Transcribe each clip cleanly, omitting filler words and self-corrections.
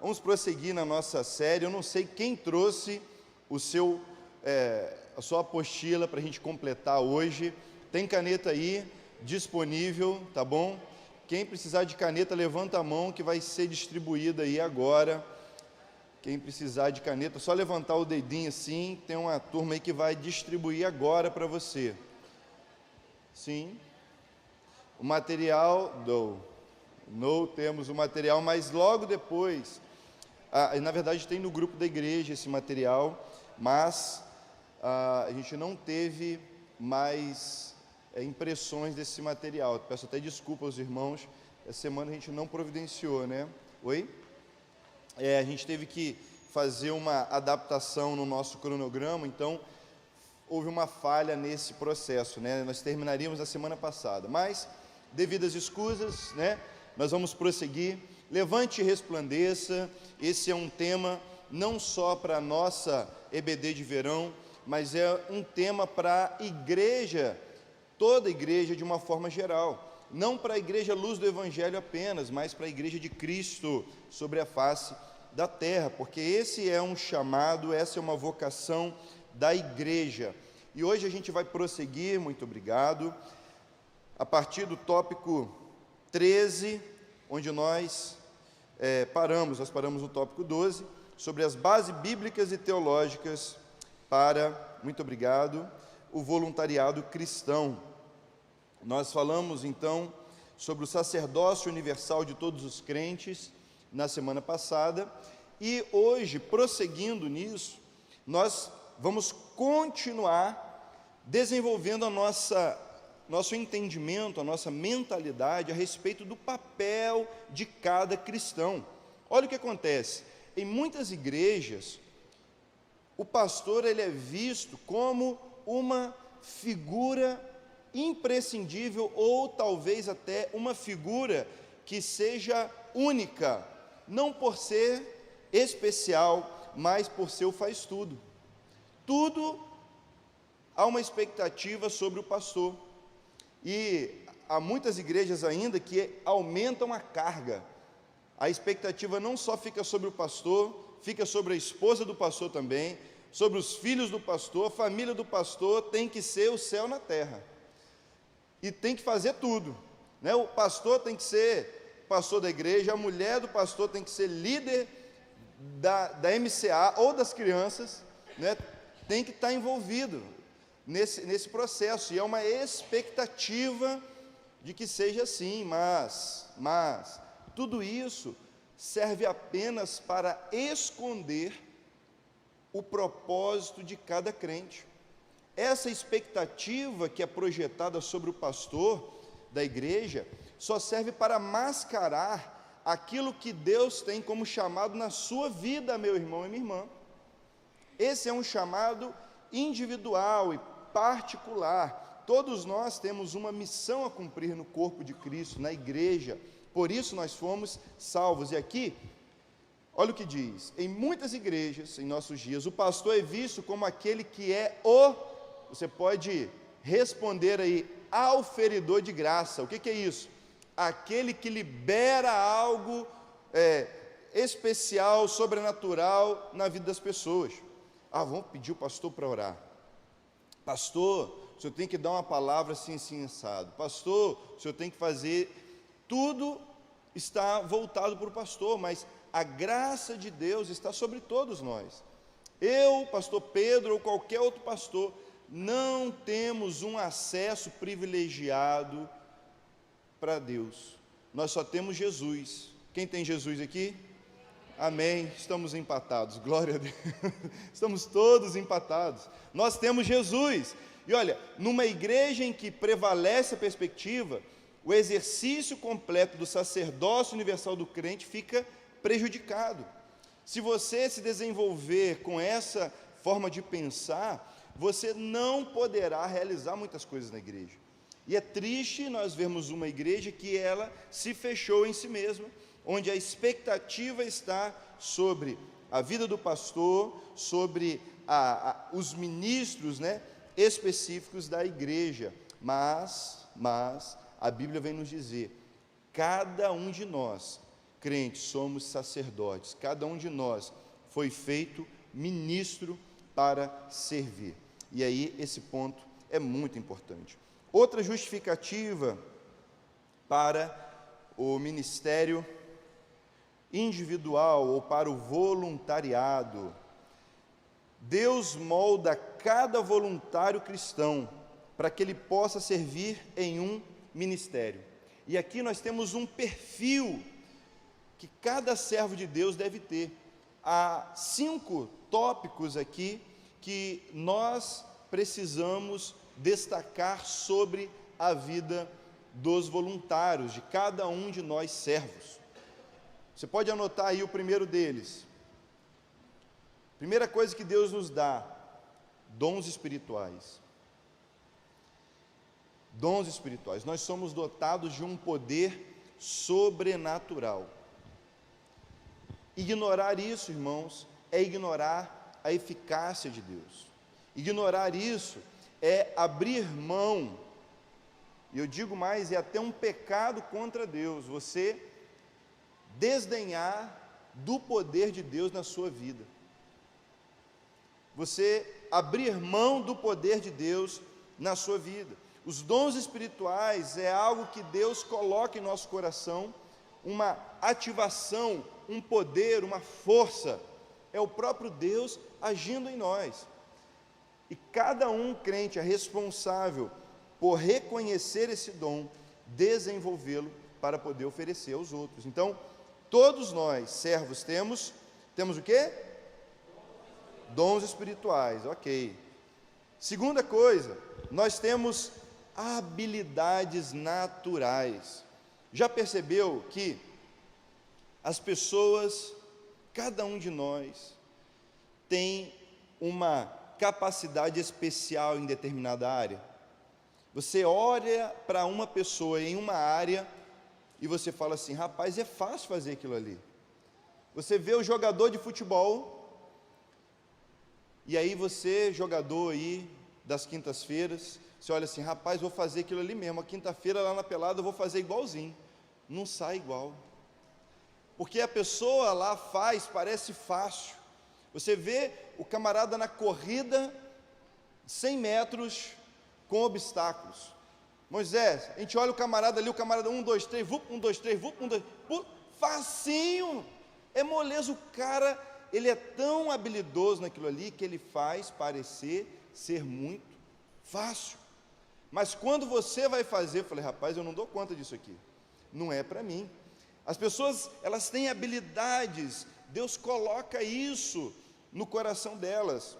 Vamos prosseguir na nossa série. Eu não sei quem trouxe a sua apostila para a gente completar hoje. Tem caneta aí disponível, tá bom? Quem precisar de caneta, levanta a mão que vai ser distribuída aí agora. Quem precisar de caneta, só levantar o dedinho assim, tem uma turma aí que vai distribuir agora para você. Sim. O material, não temos o material, mas logo depois, na verdade tem no grupo da igreja esse material, mas a gente não teve mais impressões desse material. Peço até desculpa aos irmãos, essa semana a gente não providenciou, né? Oi? A gente teve que fazer uma adaptação no nosso cronograma, então houve uma falha nesse processo, né? Nós terminaríamos na semana passada, mas devido às escusas, né? Nós vamos prosseguir. Levante e resplandeça. Esse é um tema não só para a nossa EBD de verão, mas é um tema para a igreja, toda a igreja de uma forma geral. Não para a igreja Luz do Evangelho apenas, mas para a igreja de Cristo sobre a face da terra, porque esse é um chamado, essa é uma vocação da igreja. E hoje a gente vai prosseguir, muito obrigado, a partir do tópico 13, onde nós paramos no tópico 12, sobre as bases bíblicas e teológicas para, muito obrigado, o voluntariado cristão. Nós falamos então sobre o sacerdócio universal de todos os crentes na semana passada, e hoje, prosseguindo nisso, nós vamos continuar desenvolvendo nosso entendimento, a nossa mentalidade a respeito do papel de cada cristão. Olha o que acontece, em muitas igrejas, o pastor ele é visto como uma figura imprescindível, ou talvez até uma figura que seja única, não por ser especial, mas por ser o faz tudo. Tudo há uma expectativa sobre o pastor, e há muitas igrejas ainda que aumentam a carga. A expectativa não só fica sobre o pastor, fica sobre a esposa do pastor também, sobre os filhos do pastor, a família do pastor tem que ser o céu na terra, e tem que fazer tudo, né? O pastor tem que ser pastor da igreja, a mulher do pastor tem que ser líder da MCA ou das crianças, né? Tem que estar envolvido nesse processo, e é uma expectativa de que seja assim, mas tudo isso serve apenas para esconder o propósito de cada crente. Essa expectativa que é projetada sobre o pastor da igreja só serve para mascarar aquilo que Deus tem como chamado na sua vida, meu irmão e minha irmã. Esse é um chamado individual e particular. Todos nós temos uma missão a cumprir no corpo de Cristo, na igreja. Por isso nós fomos salvos. E aqui, olha o que diz: em muitas igrejas, em nossos dias, o pastor é visto como aquele que é você pode responder aí, auferidor de graça. O que é isso? Aquele que libera algo especial, sobrenatural na vida das pessoas. Vamos pedir o pastor para orar. Pastor, o senhor tem que dar uma palavra assim, assim, assado. Pastor, o senhor tem que fazer. Tudo está voltado para o pastor, mas a graça de Deus está sobre todos nós. Eu, pastor Pedro ou qualquer outro pastor, não temos um acesso privilegiado para Deus. Nós só temos Jesus. Quem tem Jesus aqui? Amém. Estamos empatados, glória a Deus. Estamos todos empatados. Nós temos Jesus. E olha, numa igreja em que prevalece a perspectiva, o exercício completo do sacerdócio universal do crente fica prejudicado. Se você se desenvolver com essa forma de pensar, você não poderá realizar muitas coisas na igreja. E é triste nós vermos uma igreja que ela se fechou em si mesma, onde a expectativa está sobre a vida do pastor, sobre os ministros, né, específicos da igreja. Mas a Bíblia vem nos dizer, cada um de nós crentes somos sacerdotes. Cada um de nós foi feito ministro para servir. E aí esse ponto é muito importante. Outra justificativa para o ministério individual ou para o voluntariado. Deus molda cada voluntário cristão para que ele possa servir em um ministério. E aqui nós temos um perfil que cada servo de Deus deve ter. Há 5 tópicos aqui que nós precisamos destacar sobre a vida dos voluntários, de cada um de nós servos. Você pode anotar aí o primeiro deles. Primeira coisa que Deus nos dá: dons espirituais. Dons espirituais. Nós somos dotados de um poder sobrenatural. Ignorar isso, irmãos, é ignorar a eficácia de Deus. Ignorar isso é abrir mão, e eu digo mais, é até um pecado contra Deus, você desdenhar do poder de Deus na sua vida. Você abrir mão do poder de Deus na sua vida. Os dons espirituais é algo que Deus coloca em nosso coração, uma ativação, um poder, uma força. É o próprio Deus agindo em nós. E cada um crente é responsável por reconhecer esse dom, desenvolvê-lo para poder oferecer aos outros. Então, todos nós, servos, temos o quê? Dons espirituais, ok. Segunda coisa, nós temos habilidades naturais. Já percebeu que as pessoas, cada um de nós, tem uma capacidade especial em determinada área? Você olha para uma pessoa em uma área e você fala assim: rapaz, é fácil fazer aquilo ali. Você vê o jogador de futebol, e aí você, jogador aí das quintas-feiras, você olha assim: rapaz, vou fazer aquilo ali mesmo, a quinta-feira lá na pelada eu vou fazer igualzinho. Não sai igual, porque a pessoa lá faz, parece fácil. Você vê o camarada na corrida, 100 metros, com obstáculos. Moisés, a gente olha o camarada ali, 1, 2, 3, vup, 1, 2, 3, vup, 1, 2, facinho, é moleza. O cara, ele é tão habilidoso naquilo ali, que ele faz parecer ser muito fácil. Mas quando você vai fazer, eu falei: rapaz, eu não dou conta disso aqui, não é para mim. As pessoas, elas têm habilidades, Deus coloca isso no coração delas.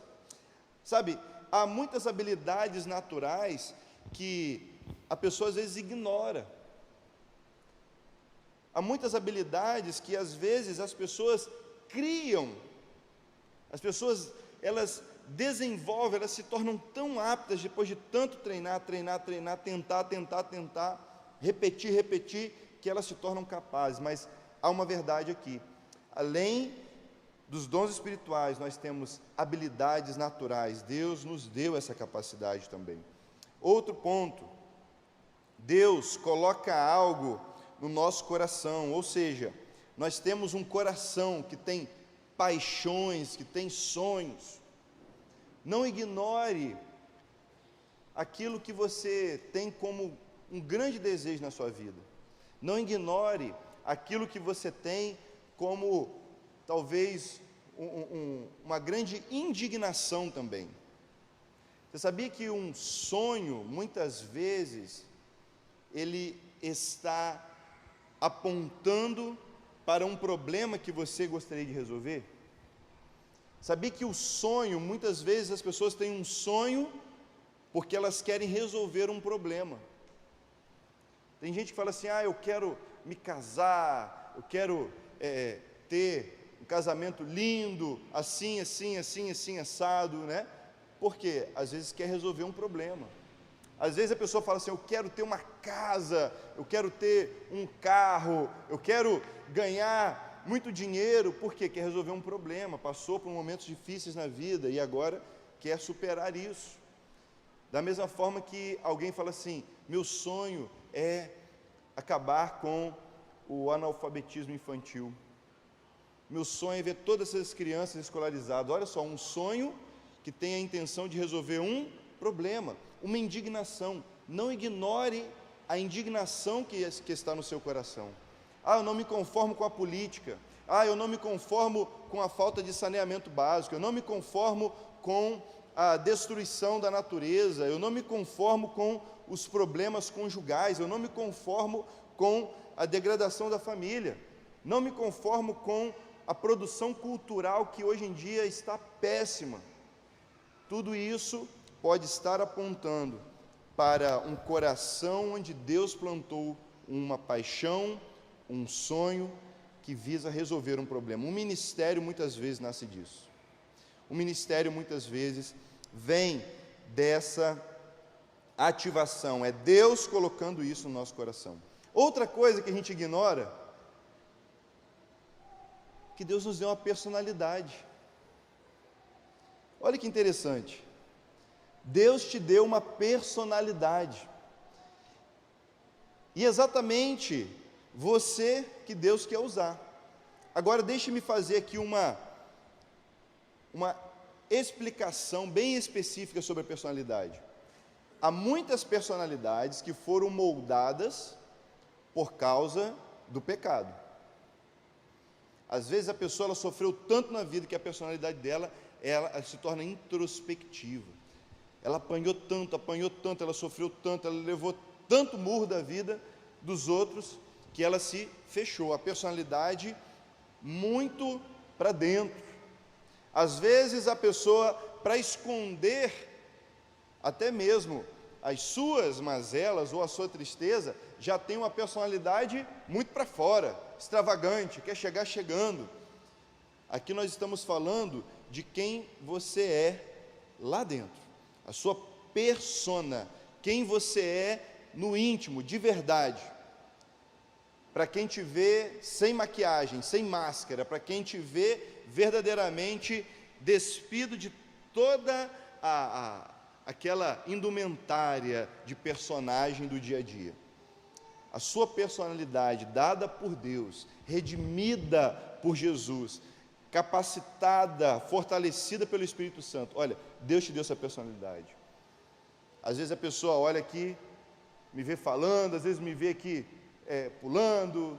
Sabe, há muitas habilidades naturais que a pessoa às vezes ignora. Há muitas habilidades que às vezes as pessoas criam. As pessoas, elas desenvolvem, elas se tornam tão aptas depois de tanto treinar, tentar, repetir, que elas se tornam capazes. Mas há uma verdade aqui: além dos dons espirituais, nós temos habilidades naturais. Deus nos deu essa capacidade também. Outro ponto: Deus coloca algo no nosso coração, ou seja, nós temos um coração que tem paixões, que tem sonhos. Não ignore aquilo que você tem como um grande desejo na sua vida. Não ignore aquilo que você tem como talvez uma grande indignação também. Você sabia que um sonho, muitas vezes, ele está apontando para um problema que você gostaria de resolver? Sabia que o sonho, muitas vezes as pessoas têm um sonho porque elas querem resolver um problema. Tem gente que fala assim: eu quero me casar, eu quero ter um casamento lindo, assim, assado, né? Porque às vezes quer resolver um problema. Às vezes a pessoa fala assim: eu quero ter uma casa, eu quero ter um carro, eu quero ganhar muito dinheiro, porque quer resolver um problema, passou por momentos difíceis na vida e agora quer superar isso. Da mesma forma que alguém fala assim: meu sonho é acabar com o analfabetismo infantil. Meu sonho é ver todas essas crianças escolarizadas. Olha só, um sonho que tem a intenção de resolver um problema, uma indignação. Não ignore a indignação que está no seu coração. Eu não me conformo com a política. Eu não me conformo com a falta de saneamento básico. Eu não me conformo com a destruição da natureza. Eu não me conformo com os problemas conjugais. Eu não me conformo com a degradação da família. Não me conformo com a produção cultural que hoje em dia está péssima. Tudo isso pode estar apontando para um coração onde Deus plantou uma paixão, um sonho que visa resolver um problema. Um ministério muitas vezes nasce disso. O ministério muitas vezes vem dessa ativação, é Deus colocando isso no nosso coração. Outra coisa que a gente ignora, que Deus nos deu uma personalidade. Olha que interessante, Deus te deu uma personalidade, e exatamente você que Deus quer usar. Agora deixe-me fazer aqui uma explicação bem específica sobre a personalidade. Há muitas personalidades que foram moldadas por causa do pecado. Às vezes a pessoa ela sofreu tanto na vida que a personalidade dela ela se torna introspectiva. Ela apanhou tanto, ela sofreu tanto, ela levou tanto murro da vida dos outros, que ela se fechou, a personalidade muito para dentro. Às vezes a pessoa, para esconder até mesmo as suas mazelas ou a sua tristeza, já tem uma personalidade muito para fora, extravagante, quer chegar chegando. Aqui nós estamos falando de quem você é lá dentro, a sua persona, quem você é no íntimo, de verdade. Para quem te vê sem maquiagem, sem máscara, para quem te vê verdadeiramente despido de toda aquela indumentária de personagem do dia a dia. A sua personalidade dada por Deus, redimida por Jesus, capacitada, fortalecida pelo Espírito Santo. Olha, Deus te deu essa personalidade. Às vezes a pessoa olha aqui, me vê falando, às vezes me vê aqui pulando,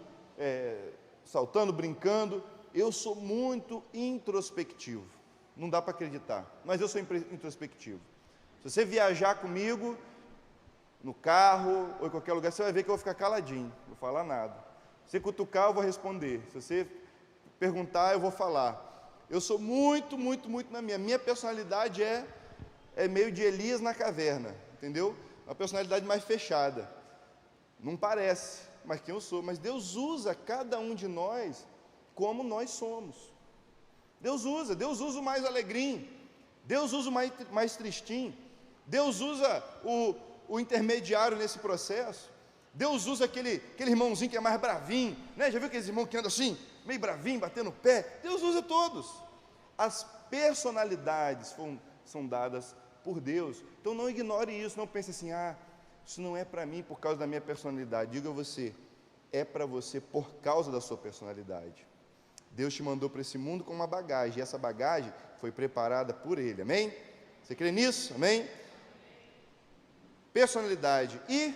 saltando, brincando. Eu sou muito introspectivo, não dá para acreditar, mas eu sou introspectivo. Se você viajar comigo, no carro ou em qualquer lugar, você vai ver que eu vou ficar caladinho, não vou falar nada. Se você cutucar, eu vou responder. Se você perguntar, eu vou falar. Eu sou muito na minha personalidade é meio de Elias na caverna, entendeu? Uma personalidade mais fechada. Não parece, mas quem eu sou. Mas Deus usa cada um de nós como nós somos. Deus usa o mais alegrinho, Deus usa o mais tristinho, Deus usa o intermediário nesse processo, Deus usa aquele irmãozinho que é mais bravinho, né? Já viu aqueles irmãos que andam assim, meio bravinho, batendo o pé? Deus usa todos. As personalidades são dadas por Deus. Então não ignore isso, não pense assim, isso não é para mim por causa da minha personalidade. Diga a você, é para você por causa da sua personalidade. Deus te mandou para esse mundo com uma bagagem, e essa bagagem foi preparada por Ele, amém? Você crê nisso? Amém? Personalidade. E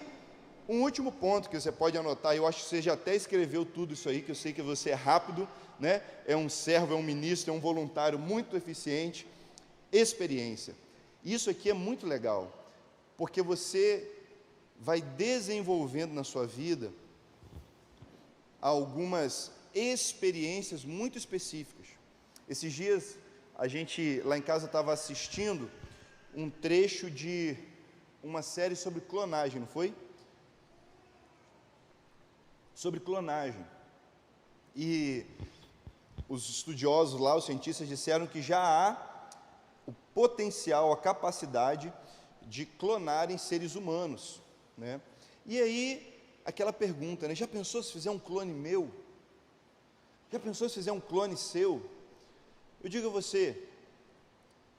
um último ponto que você pode anotar, eu acho que você já até escreveu tudo isso aí, que eu sei que você é rápido, né? É um servo, é um ministro, é um voluntário muito eficiente. Experiência. Isso aqui é muito legal, porque você vai desenvolvendo na sua vida algumas experiências muito específicas. Esses dias, a gente lá em casa estava assistindo um trecho de uma série sobre clonagem, não foi? Sobre clonagem. E os estudiosos lá, os cientistas disseram que já há o potencial, a capacidade de clonarem seres humanos, né? E aí, aquela pergunta, né? Já pensou se fizer um clone meu? Já pensou se fizer um clone seu? Eu digo a você,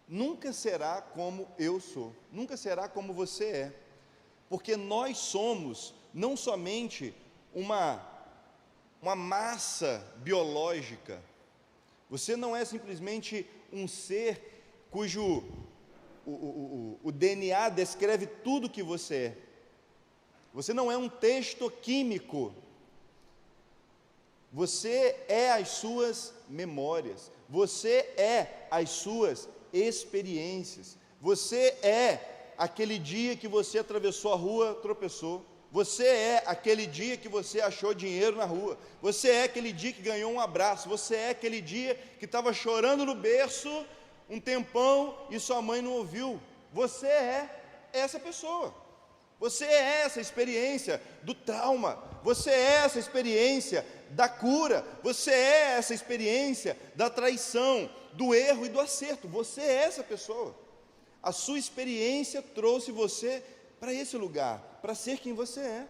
nunca será como eu sou, nunca será como você é, porque nós somos não somente uma massa biológica. Você não é simplesmente um ser cujo o DNA descreve tudo que você é. Você não é um texto químico. Você é as suas memórias. Você é as suas experiências. Você é aquele dia que você atravessou a rua, tropeçou. Você é aquele dia que você achou dinheiro na rua. Você é aquele dia que ganhou um abraço. Você é aquele dia que estava chorando no berço um tempão e sua mãe não ouviu. Você é essa pessoa. Você é essa experiência do trauma. Você é essa experiência da cura. Você é essa experiência da traição, do erro e do acerto. Você é essa pessoa. A sua experiência trouxe você para esse lugar, para ser quem você é.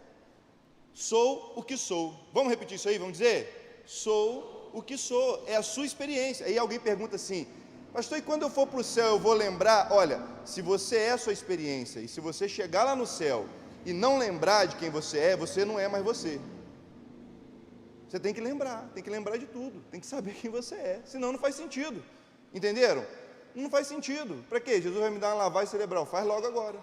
Sou o que sou. Vamos repetir isso aí? Vamos dizer? Sou o que sou. É a sua experiência. Aí alguém pergunta assim: pastor, e quando eu for para o céu eu vou lembrar? Olha, se você é a sua experiência, e se você chegar lá no céu e não lembrar de quem você não é mais você. Você tem que lembrar de tudo, tem que saber quem você é, senão não faz sentido. Entenderam? Não faz sentido. Para quê? Jesus vai me dar uma lavagem cerebral. Faz logo agora.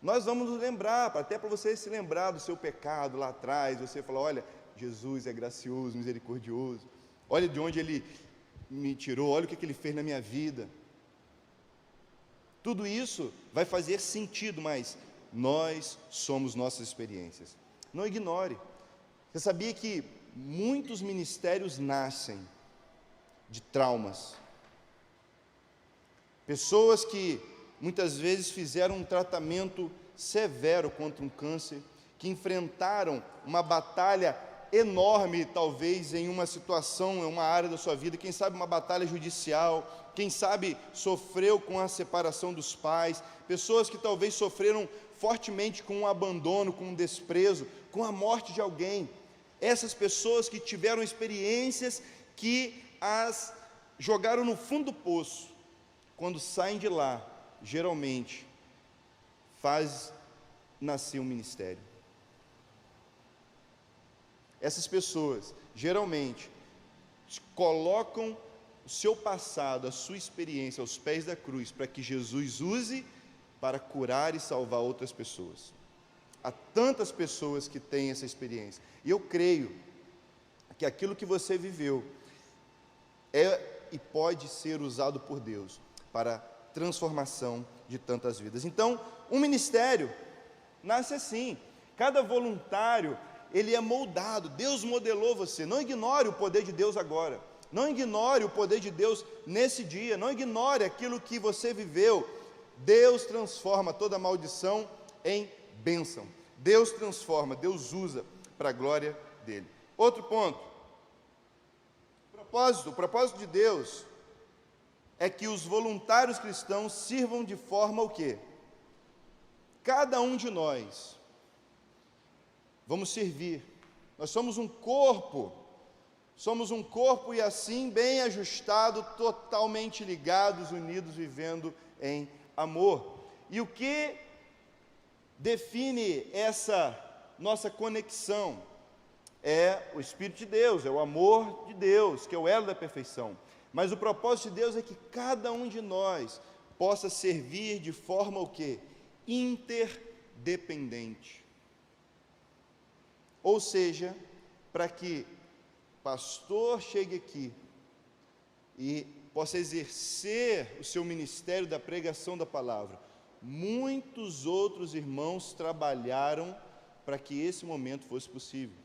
Nós vamos nos lembrar, até para você se lembrar do seu pecado lá atrás. Você falar: olha, Jesus é gracioso, misericordioso. Olha de onde Ele me tirou, olha o que Ele fez na minha vida. Tudo isso vai fazer sentido, mas nós somos nossas experiências. Não ignore. Você sabia que muitos ministérios nascem de traumas? Pessoas que muitas vezes fizeram um tratamento severo contra um câncer, que enfrentaram uma batalha enorme, talvez em uma situação, em uma área da sua vida, quem sabe uma batalha judicial, quem sabe sofreu com a separação dos pais, pessoas que talvez sofreram fortemente com um abandono, com um desprezo, com a morte de alguém. Essas pessoas que tiveram experiências que as jogaram no fundo do poço, quando saem de lá, geralmente, faz nascer um ministério. Essas pessoas, geralmente, colocam o seu passado, a sua experiência aos pés da cruz, para que Jesus use para curar e salvar outras pessoas. Há tantas pessoas que têm essa experiência, e eu creio que aquilo que você viveu é e pode ser usado por Deus para transformação de tantas vidas. Então, um ministério nasce assim. Cada voluntário, ele é moldado. Deus modelou você. Não ignore o poder de Deus agora. Não ignore o poder de Deus nesse dia. Não ignore aquilo que você viveu. Deus transforma toda maldição em bênção. Deus transforma, Deus usa para a glória dele. Outro ponto. O propósito de Deus é que os voluntários cristãos sirvam de forma o quê? Cada um de nós vamos servir. Nós somos um corpo e assim bem ajustado, totalmente ligados, unidos, vivendo em amor. E o que define essa nossa conexão é o Espírito de Deus, é o amor de Deus, que é o elo da perfeição. Mas o propósito de Deus é que cada um de nós possa servir de forma o quê? Interdependente. Ou seja, para que pastor chegue aqui e possa exercer o seu ministério da pregação da palavra, muitos outros irmãos trabalharam para que esse momento fosse possível.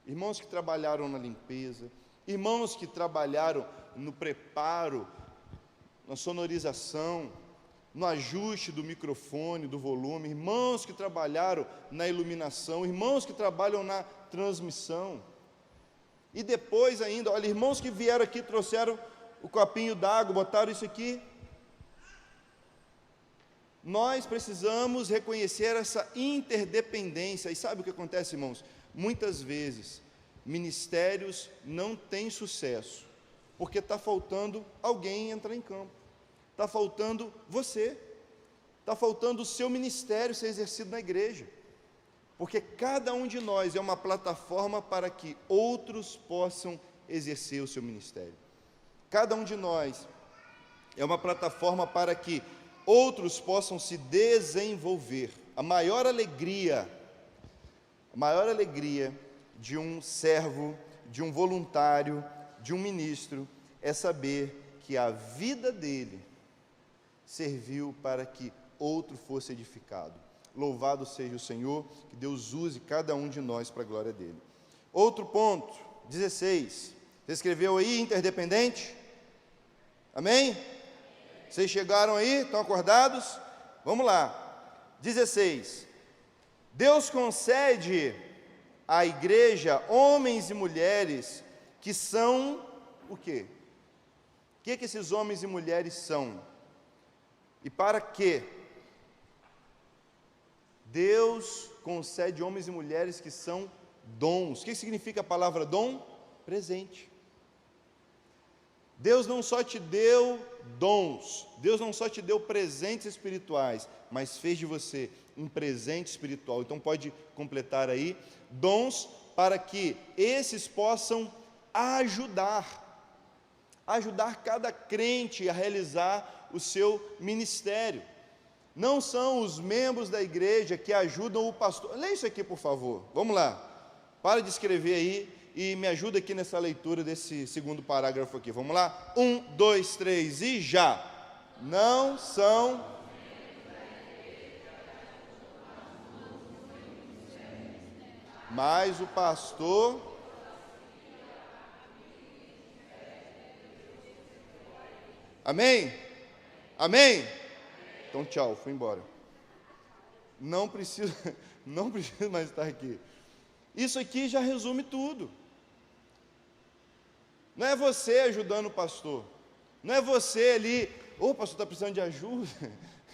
Irmãos que trabalharam na limpeza, irmãos que trabalharam no preparo, na sonorização, no ajuste do microfone, do volume, irmãos que trabalharam na iluminação, irmãos que trabalham na transmissão. E depois ainda, olha, irmãos que vieram aqui, trouxeram o copinho d'água, botaram isso aqui. Nós precisamos reconhecer essa interdependência. E sabe o que acontece, irmãos? Muitas vezes, ministérios não têm sucesso, porque está faltando alguém entrar em campo. Está faltando você. Está faltando o seu ministério ser exercido na igreja. porque cada um de nós é uma plataforma para que outros possam exercer o seu ministério. Cada um de nós é uma plataforma para que outros possam se desenvolver. A maior alegria de um servo, de um voluntário, de um ministro, é saber que a vida dele serviu para que outro fosse edificado. Louvado seja o Senhor, que Deus use cada um de nós para a glória dele. Outro ponto, 16. Você escreveu aí, interdependente? Amém? Vocês chegaram aí? Estão acordados? Vamos lá. 16. Deus concede à igreja homens e mulheres que são o quê? O que esses homens e mulheres são? E para quê? Deus concede homens e mulheres que são dons. O que significa a palavra dom? Presente. Deus não só te deu dons, Deus não só te deu presentes espirituais, mas fez de você um presente espiritual. Então pode completar aí, dons para que esses possam ajudar cada crente a realizar o seu ministério. Não são os membros da igreja que ajudam o pastor. Leia isso aqui, por favor. Vamos lá. Para de escrever aí e me ajuda aqui nessa leitura desse segundo parágrafo aqui. Vamos lá? 1, 2, 3 e já. Não são... Mas o pastor... Amém? Amém? Então tchau, fui embora. Não preciso mais estar aqui. Isso aqui já resume tudo. Não é você ajudando o pastor. Não é você ali, o pastor está precisando de ajuda.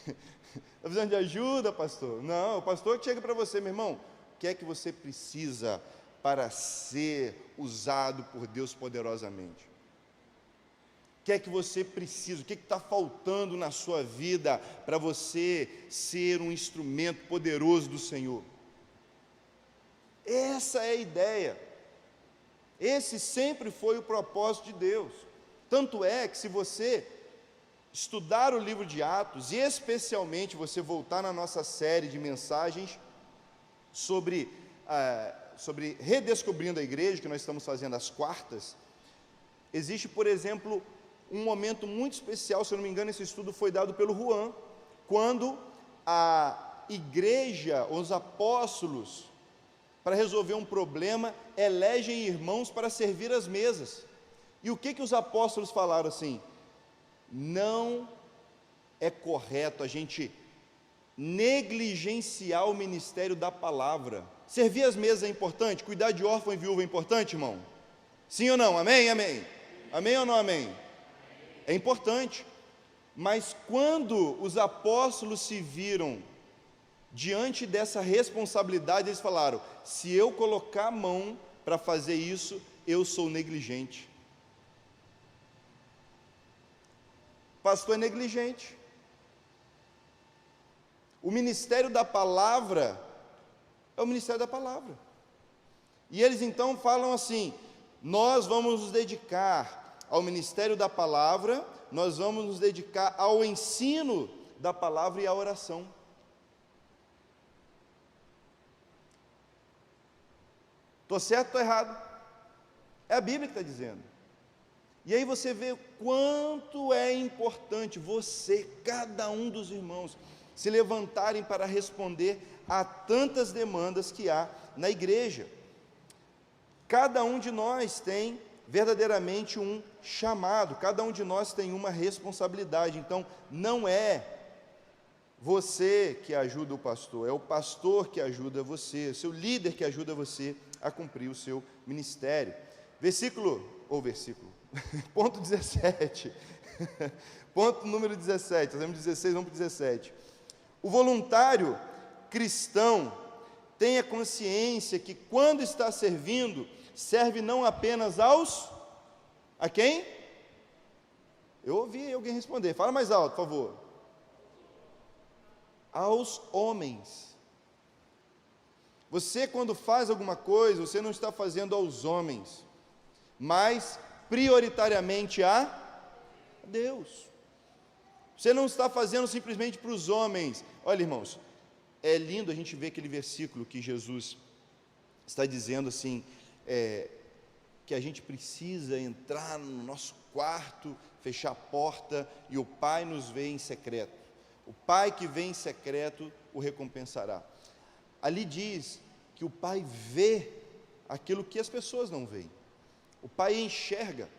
Está precisando de ajuda, pastor. Não, o pastor chega para você, meu irmão, o que é que você precisa para ser usado por Deus poderosamente? O que é que você precisa? O que está faltando na sua vida para você ser um instrumento poderoso do Senhor? Essa é a ideia. Esse sempre foi o propósito de Deus. Tanto é que se você estudar o livro de Atos, e especialmente você voltar na nossa série de mensagens sobre redescobrindo a igreja, que nós estamos fazendo às quartas, existe, por exemplo, um momento muito especial, se eu não me engano, esse estudo foi dado pelo Juan, quando a igreja, os apóstolos, para resolver um problema, elegem irmãos para servir as mesas. E o que os apóstolos falaram assim? Não é correto a gente negligenciar o ministério da palavra. Servir as mesas é importante? Cuidar de órfão e viúva é importante, irmão? Sim ou não? Amém? Amém? Amém ou não amém? É importante. Mas quando os apóstolos se viram diante dessa responsabilidade, eles falaram: se eu colocar a mão para fazer isso, eu sou negligente. Pastor é negligente. O ministério da palavra é o ministério da palavra. E eles então falam assim: nós vamos nos dedicar ao ministério da palavra, nós vamos nos dedicar ao ensino da palavra e à oração. Estou certo ou estou errado? É a Bíblia que está dizendo. E aí você vê quanto é importante você, cada um dos irmãos, se levantarem para responder a tantas demandas que há na igreja. Cada um de nós tem verdadeiramente um chamado, cada um de nós tem uma responsabilidade. Então, não é você que ajuda o pastor, é o pastor que ajuda você, o seu líder que ajuda você a cumprir o seu ministério. Ponto 17, ponto número 17, nós temos 16, vamos para 17. O voluntário cristão tem a consciência que quando está servindo, serve não apenas a quem? Eu ouvi alguém responder, fala mais alto, por favor. Aos homens. Você, quando faz alguma coisa, você não está fazendo aos homens, mas prioritariamente a Deus. Você não está fazendo simplesmente para os homens. Olha, irmãos, é lindo a gente ver aquele versículo que Jesus está dizendo assim, que a gente precisa entrar no nosso quarto, fechar a porta, e o Pai nos vê em secreto. O Pai que vê em secreto o recompensará. Ali diz que o Pai vê aquilo que as pessoas não veem. O Pai enxerga.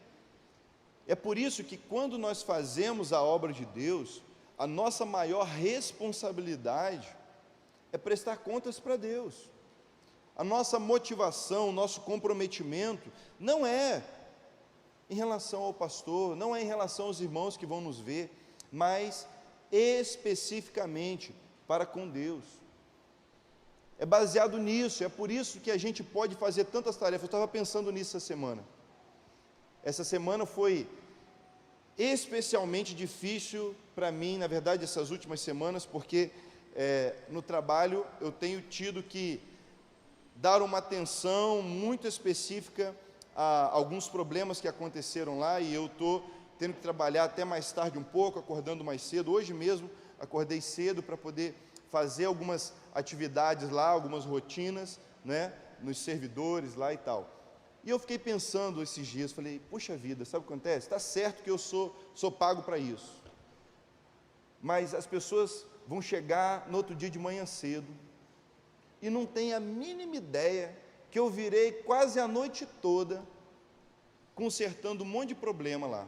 É por isso que quando nós fazemos a obra de Deus, a nossa maior responsabilidade é prestar contas para Deus. A nossa motivação, o nosso comprometimento não é em relação ao pastor, não é em relação aos irmãos que vão nos ver, mas especificamente para com Deus. É baseado nisso, é por isso que a gente pode fazer tantas tarefas. Eu estava pensando nisso essa semana. Essa semana foi especialmente difícil para mim, na verdade, essas últimas semanas, porque no trabalho eu tenho tido que dar uma atenção muito específica a alguns problemas que aconteceram lá, e eu estou tendo que trabalhar até mais tarde um pouco, acordando mais cedo. Hoje mesmo acordei cedo para poder fazer algumas atividades lá, algumas rotinas, né, nos servidores lá e tal. E eu fiquei pensando esses dias, falei, puxa vida, sabe o que acontece? Está certo que eu sou pago para isso, mas as pessoas vão chegar no outro dia de manhã cedo, e não tem a mínima ideia que eu virei quase a noite toda consertando um monte de problema lá.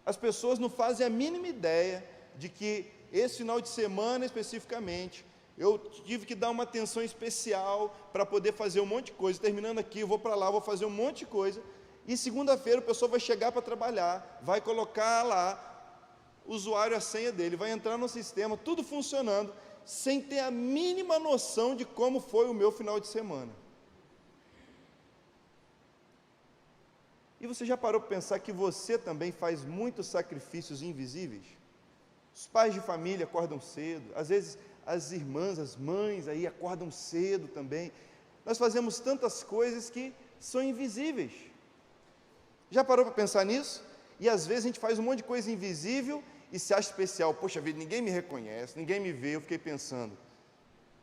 As pessoas não fazem a mínima ideia de que esse final de semana especificamente, eu tive que dar uma atenção especial para poder fazer um monte de coisa. Terminando aqui, eu vou para lá, vou fazer um monte de coisa, e segunda-feira o pessoal vai chegar para trabalhar, vai colocar lá o usuário, a senha dele, vai entrar no sistema, tudo funcionando, sem ter a mínima noção de como foi o meu final de semana. E você já parou para pensar que você também faz muitos sacrifícios invisíveis? Os pais de família acordam cedo, às vezes as irmãs, as mães aí acordam cedo também. Nós fazemos tantas coisas que são invisíveis. Já parou para pensar nisso? E às vezes a gente faz um monte de coisa invisível e se acha especial. Poxa vida, ninguém me reconhece, ninguém me vê. Eu fiquei pensando,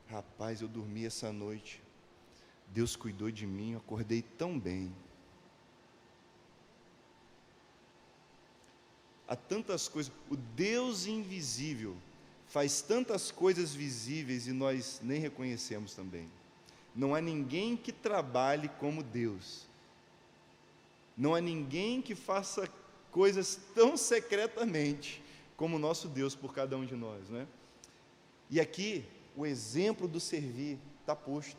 rapaz, eu dormi essa noite, Deus cuidou de mim, eu acordei tão bem. Há tantas coisas, o Deus invisível faz tantas coisas visíveis e nós nem reconhecemos também. Não há ninguém que trabalhe como Deus, não há ninguém que faça coisas tão secretamente como o nosso Deus por cada um de nós, né? E aqui, o exemplo do servir está posto.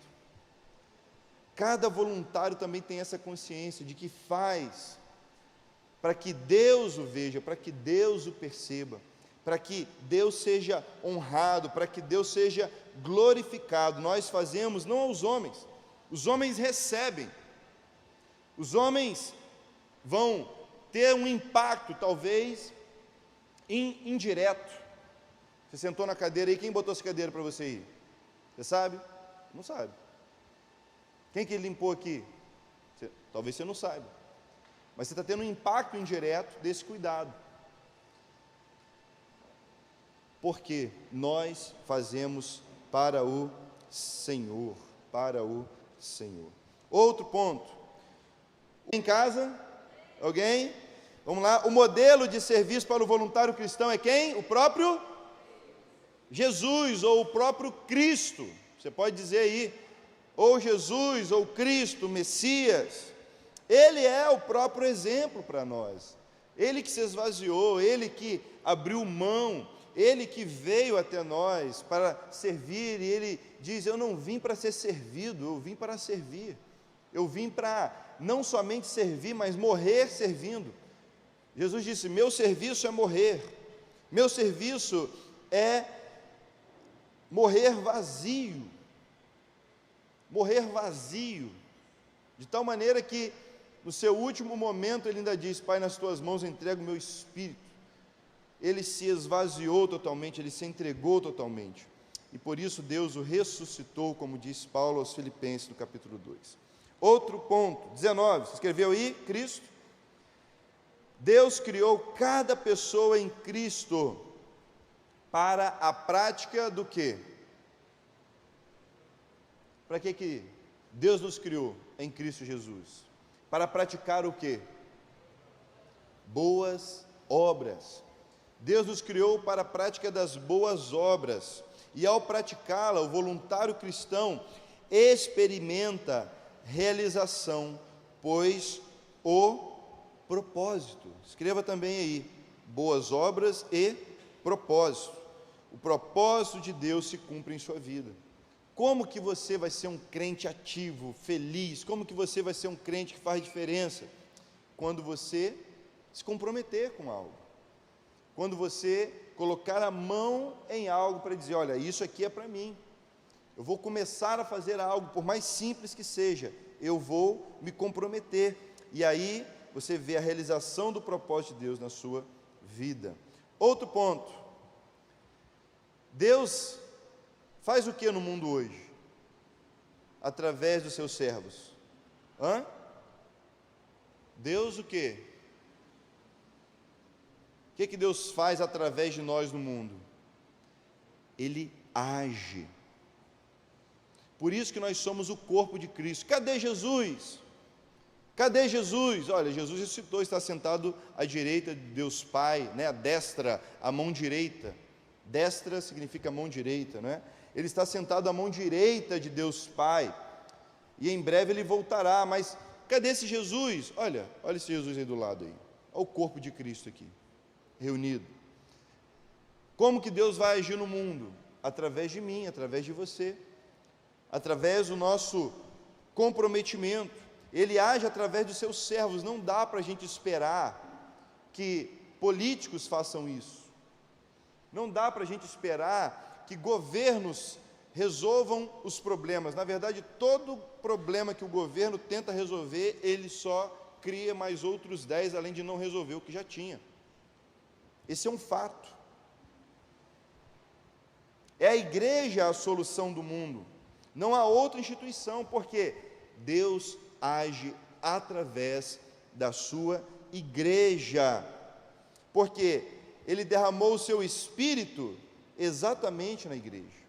Cada voluntário também tem essa consciência de que faz para que Deus o veja, para que Deus o perceba, para que Deus seja honrado, para que Deus seja glorificado. Nós fazemos não aos homens, os homens recebem, os homens vão ter um impacto talvez indireto. Você sentou na cadeira aí, quem botou essa cadeira para você ir? Você sabe? Não sabe. Quem que limpou aqui? Talvez você não saiba. Mas você está tendo um impacto indireto desse cuidado. Porque nós fazemos para o Senhor, para o Senhor. Outro ponto. Em casa, alguém? Vamos lá, o modelo de serviço para o voluntário cristão é quem? O próprio Jesus, ou o próprio Cristo. Você pode dizer aí, ou Jesus, ou Cristo, Messias. Ele é o próprio exemplo para nós. Ele que se esvaziou, Ele que abriu mão, Ele que veio até nós para servir, e Ele diz, eu não vim para ser servido, eu vim para servir. Eu vim para não somente servir, mas morrer servindo. Jesus disse, meu serviço é morrer, meu serviço é morrer vazio, de tal maneira que no seu último momento ele ainda diz, Pai, nas tuas mãos entrego o meu espírito. Ele se esvaziou totalmente, ele se entregou totalmente. e por isso Deus o ressuscitou, como diz Paulo aos Filipenses, no capítulo 2. Outro ponto, 19, você escreveu aí? Cristo. Deus criou cada pessoa em Cristo para a prática do quê? Para que Deus nos criou em Cristo Jesus? Para praticar o quê? Boas obras. Deus nos criou para a prática das boas obras, e ao praticá-la, o voluntário cristão experimenta realização, pois o propósito, escreva também aí, boas obras e propósito. O propósito de Deus se cumpre em sua vida. Como que você vai ser um crente ativo, feliz? Como que você vai ser um crente que faz diferença? Quando você se comprometer com algo. Quando você colocar a mão em algo para dizer, olha, isso aqui é para mim. Eu vou começar a fazer algo, por mais simples que seja, eu vou me comprometer. E aí você vê a realização do propósito de Deus na sua vida. Outro ponto. Deus faz o que no mundo hoje? Através dos seus servos. Deus o quê? O que Deus faz através de nós no mundo? Ele age. Por isso que nós somos o corpo de Cristo. Cadê Jesus? Cadê Jesus? Olha, Jesus ressuscitou, está sentado à direita de Deus Pai, né? A destra, a mão direita. Destra significa mão direita, né? Ele está sentado à mão direita de Deus Pai. E em breve ele voltará, mas cadê esse Jesus? Olha esse Jesus aí do lado aí. Olha o corpo de Cristo aqui, reunido. Como que Deus vai agir no mundo? Através de mim, através de você. Através do nosso comprometimento. Ele age através dos seus servos. Não dá para a gente esperar que políticos façam isso. Não dá para a gente esperar que governos resolvam os problemas. Na verdade, todo problema que o governo tenta resolver, ele só cria mais outros 10, além de não resolver o que já tinha. Esse é um fato. É a igreja a solução do mundo. Não há outra instituição, porque Deus age através da sua igreja. Porque Ele derramou o seu Espírito exatamente na igreja.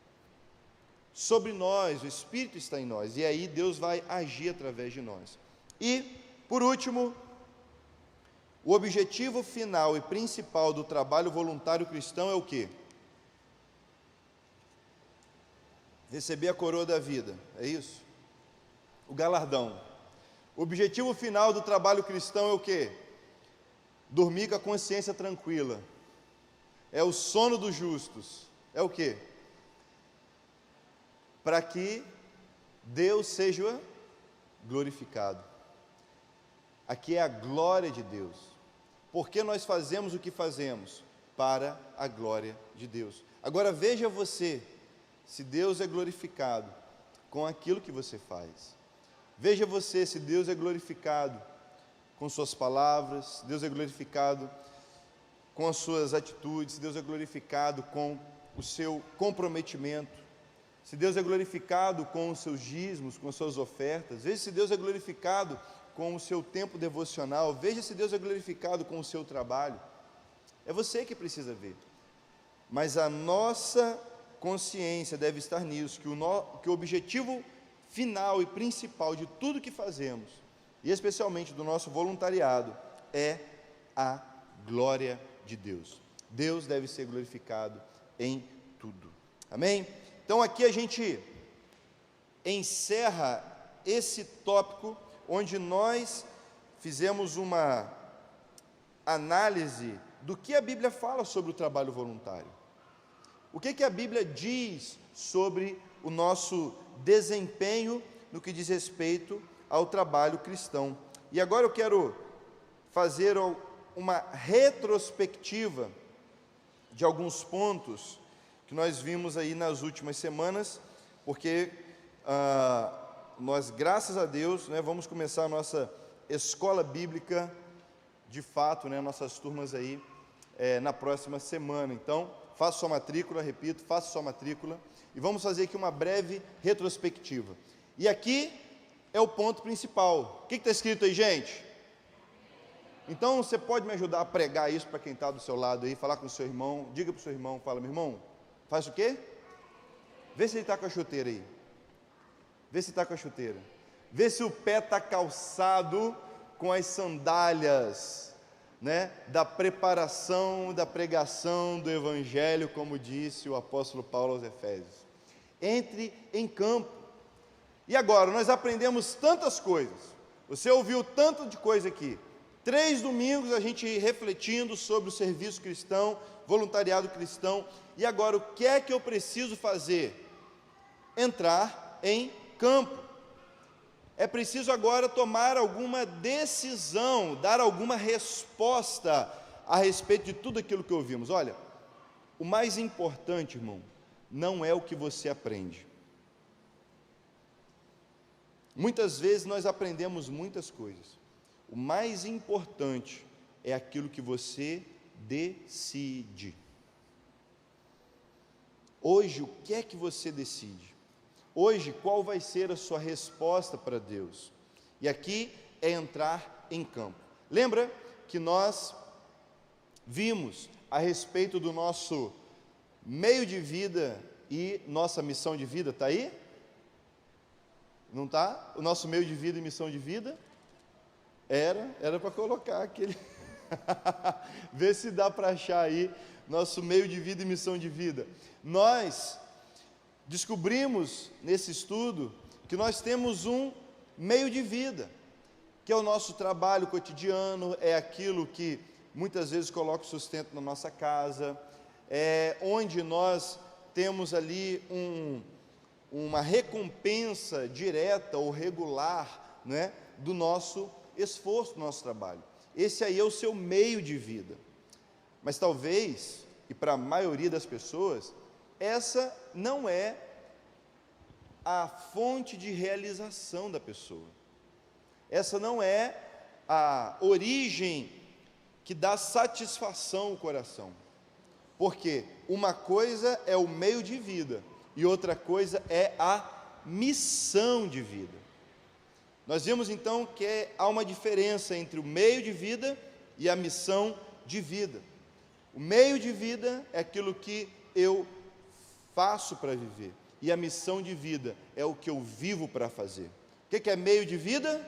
Sobre nós, o Espírito está em nós, e aí Deus vai agir através de nós. E, por último, o objetivo final e principal do trabalho voluntário cristão é o quê? Receber a coroa da vida, é isso? O galardão. O objetivo final do trabalho cristão é o quê? Dormir com a consciência tranquila. É o sono dos justos. É o quê? Para que Deus seja glorificado. Aqui é a glória de Deus. Por que nós fazemos o que fazemos? Para a glória de Deus. Agora veja você, se Deus é glorificado com aquilo que você faz. Veja você, se Deus é glorificado com suas palavras, se Deus é glorificado com as suas atitudes, se Deus é glorificado com o seu comprometimento, se Deus é glorificado com os seus dízimos, com as suas ofertas. Veja se Deus é glorificado com o seu tempo devocional. Veja se Deus é glorificado com o seu trabalho. É você que precisa ver. Mas a nossa consciência deve estar nisso, que o objetivo final e principal de tudo que fazemos, e especialmente do nosso voluntariado, é a glória de Deus. Deus deve ser glorificado em tudo. Amém? Então aqui a gente encerra esse tópico, onde nós fizemos uma análise do que a Bíblia fala sobre o trabalho voluntário. O que a Bíblia diz sobre o nosso desempenho no que diz respeito ao trabalho cristão. E agora eu quero fazer uma retrospectiva de alguns pontos que nós vimos aí nas últimas semanas, porque nós, graças a Deus, né, vamos começar a nossa escola bíblica, de fato, né, nossas turmas aí, na próxima semana. Então, faça sua matrícula, repito, faça sua matrícula, e vamos fazer aqui uma breve retrospectiva. E aqui é o ponto principal. O que está escrito aí, gente? Então, você pode me ajudar a pregar isso para quem está do seu lado aí, falar com o seu irmão, diga para o seu irmão, fala, meu irmão, faz o quê? Vê se ele está com a chuteira aí. Vê se está com a chuteira. Vê se o pé está calçado com as sandálias, né, da preparação, da pregação do Evangelho, como disse o apóstolo Paulo aos Efésios. Entre em campo. E agora, nós aprendemos tantas coisas. Você ouviu tanto de coisa aqui. 3 domingos a gente refletindo sobre o serviço cristão, voluntariado cristão. E agora, o que é que eu preciso fazer? Entrar em campo. É preciso agora tomar alguma decisão, dar alguma resposta a respeito de tudo aquilo que ouvimos. Olha, o mais importante, irmão, não é o que você aprende. Muitas vezes nós aprendemos muitas coisas. O mais importante é aquilo que você decide. Hoje, o que é que você decide? Hoje, qual vai ser a sua resposta para Deus? E aqui é entrar em campo. Lembra que nós vimos a respeito do nosso meio de vida e nossa missão de vida, está aí? Não está? O nosso meio de vida e missão de vida? Era para colocar aquele... Vê se dá para achar aí, nosso meio de vida e missão de vida. Nós descobrimos nesse estudo que nós temos um meio de vida, que é o nosso trabalho cotidiano, é aquilo que muitas vezes coloca o sustento na nossa casa, é onde nós temos ali uma recompensa direta ou regular, né, do nosso esforço, do nosso trabalho. Esse aí é o seu meio de vida. Mas talvez, e para a maioria das pessoas, essa não é a fonte de realização da pessoa. Essa não é a origem que dá satisfação ao coração. Porque uma coisa é o meio de vida e outra coisa é a missão de vida. Nós vimos então que há uma diferença entre o meio de vida e a missão de vida. O meio de vida é aquilo que eu faço para viver, e a missão de vida é o que eu vivo para fazer. O que é meio de vida?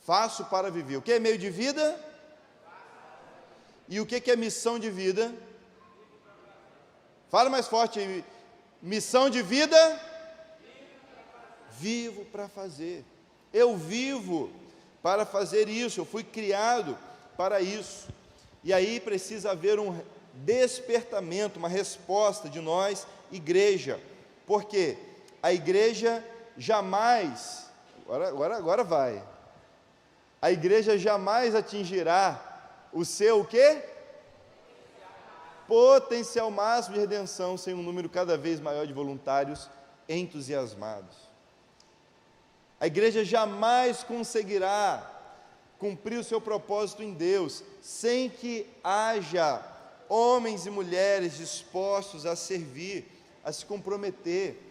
Faço para viver. O que é meio de vida? E o que é missão de vida? Fala mais forte aí. Missão de vida? Vivo para fazer. Eu vivo para fazer isso, eu fui criado para isso. E aí precisa haver um despertamento, uma resposta de nós, igreja. Porque a igreja jamais, agora vai. A igreja jamais atingirá o seu o quê? Potencial máximo de redenção sem um número cada vez maior de voluntários entusiasmados. A igreja jamais conseguirá cumprir o seu propósito em Deus sem que haja homens e mulheres dispostos a servir, a se comprometer,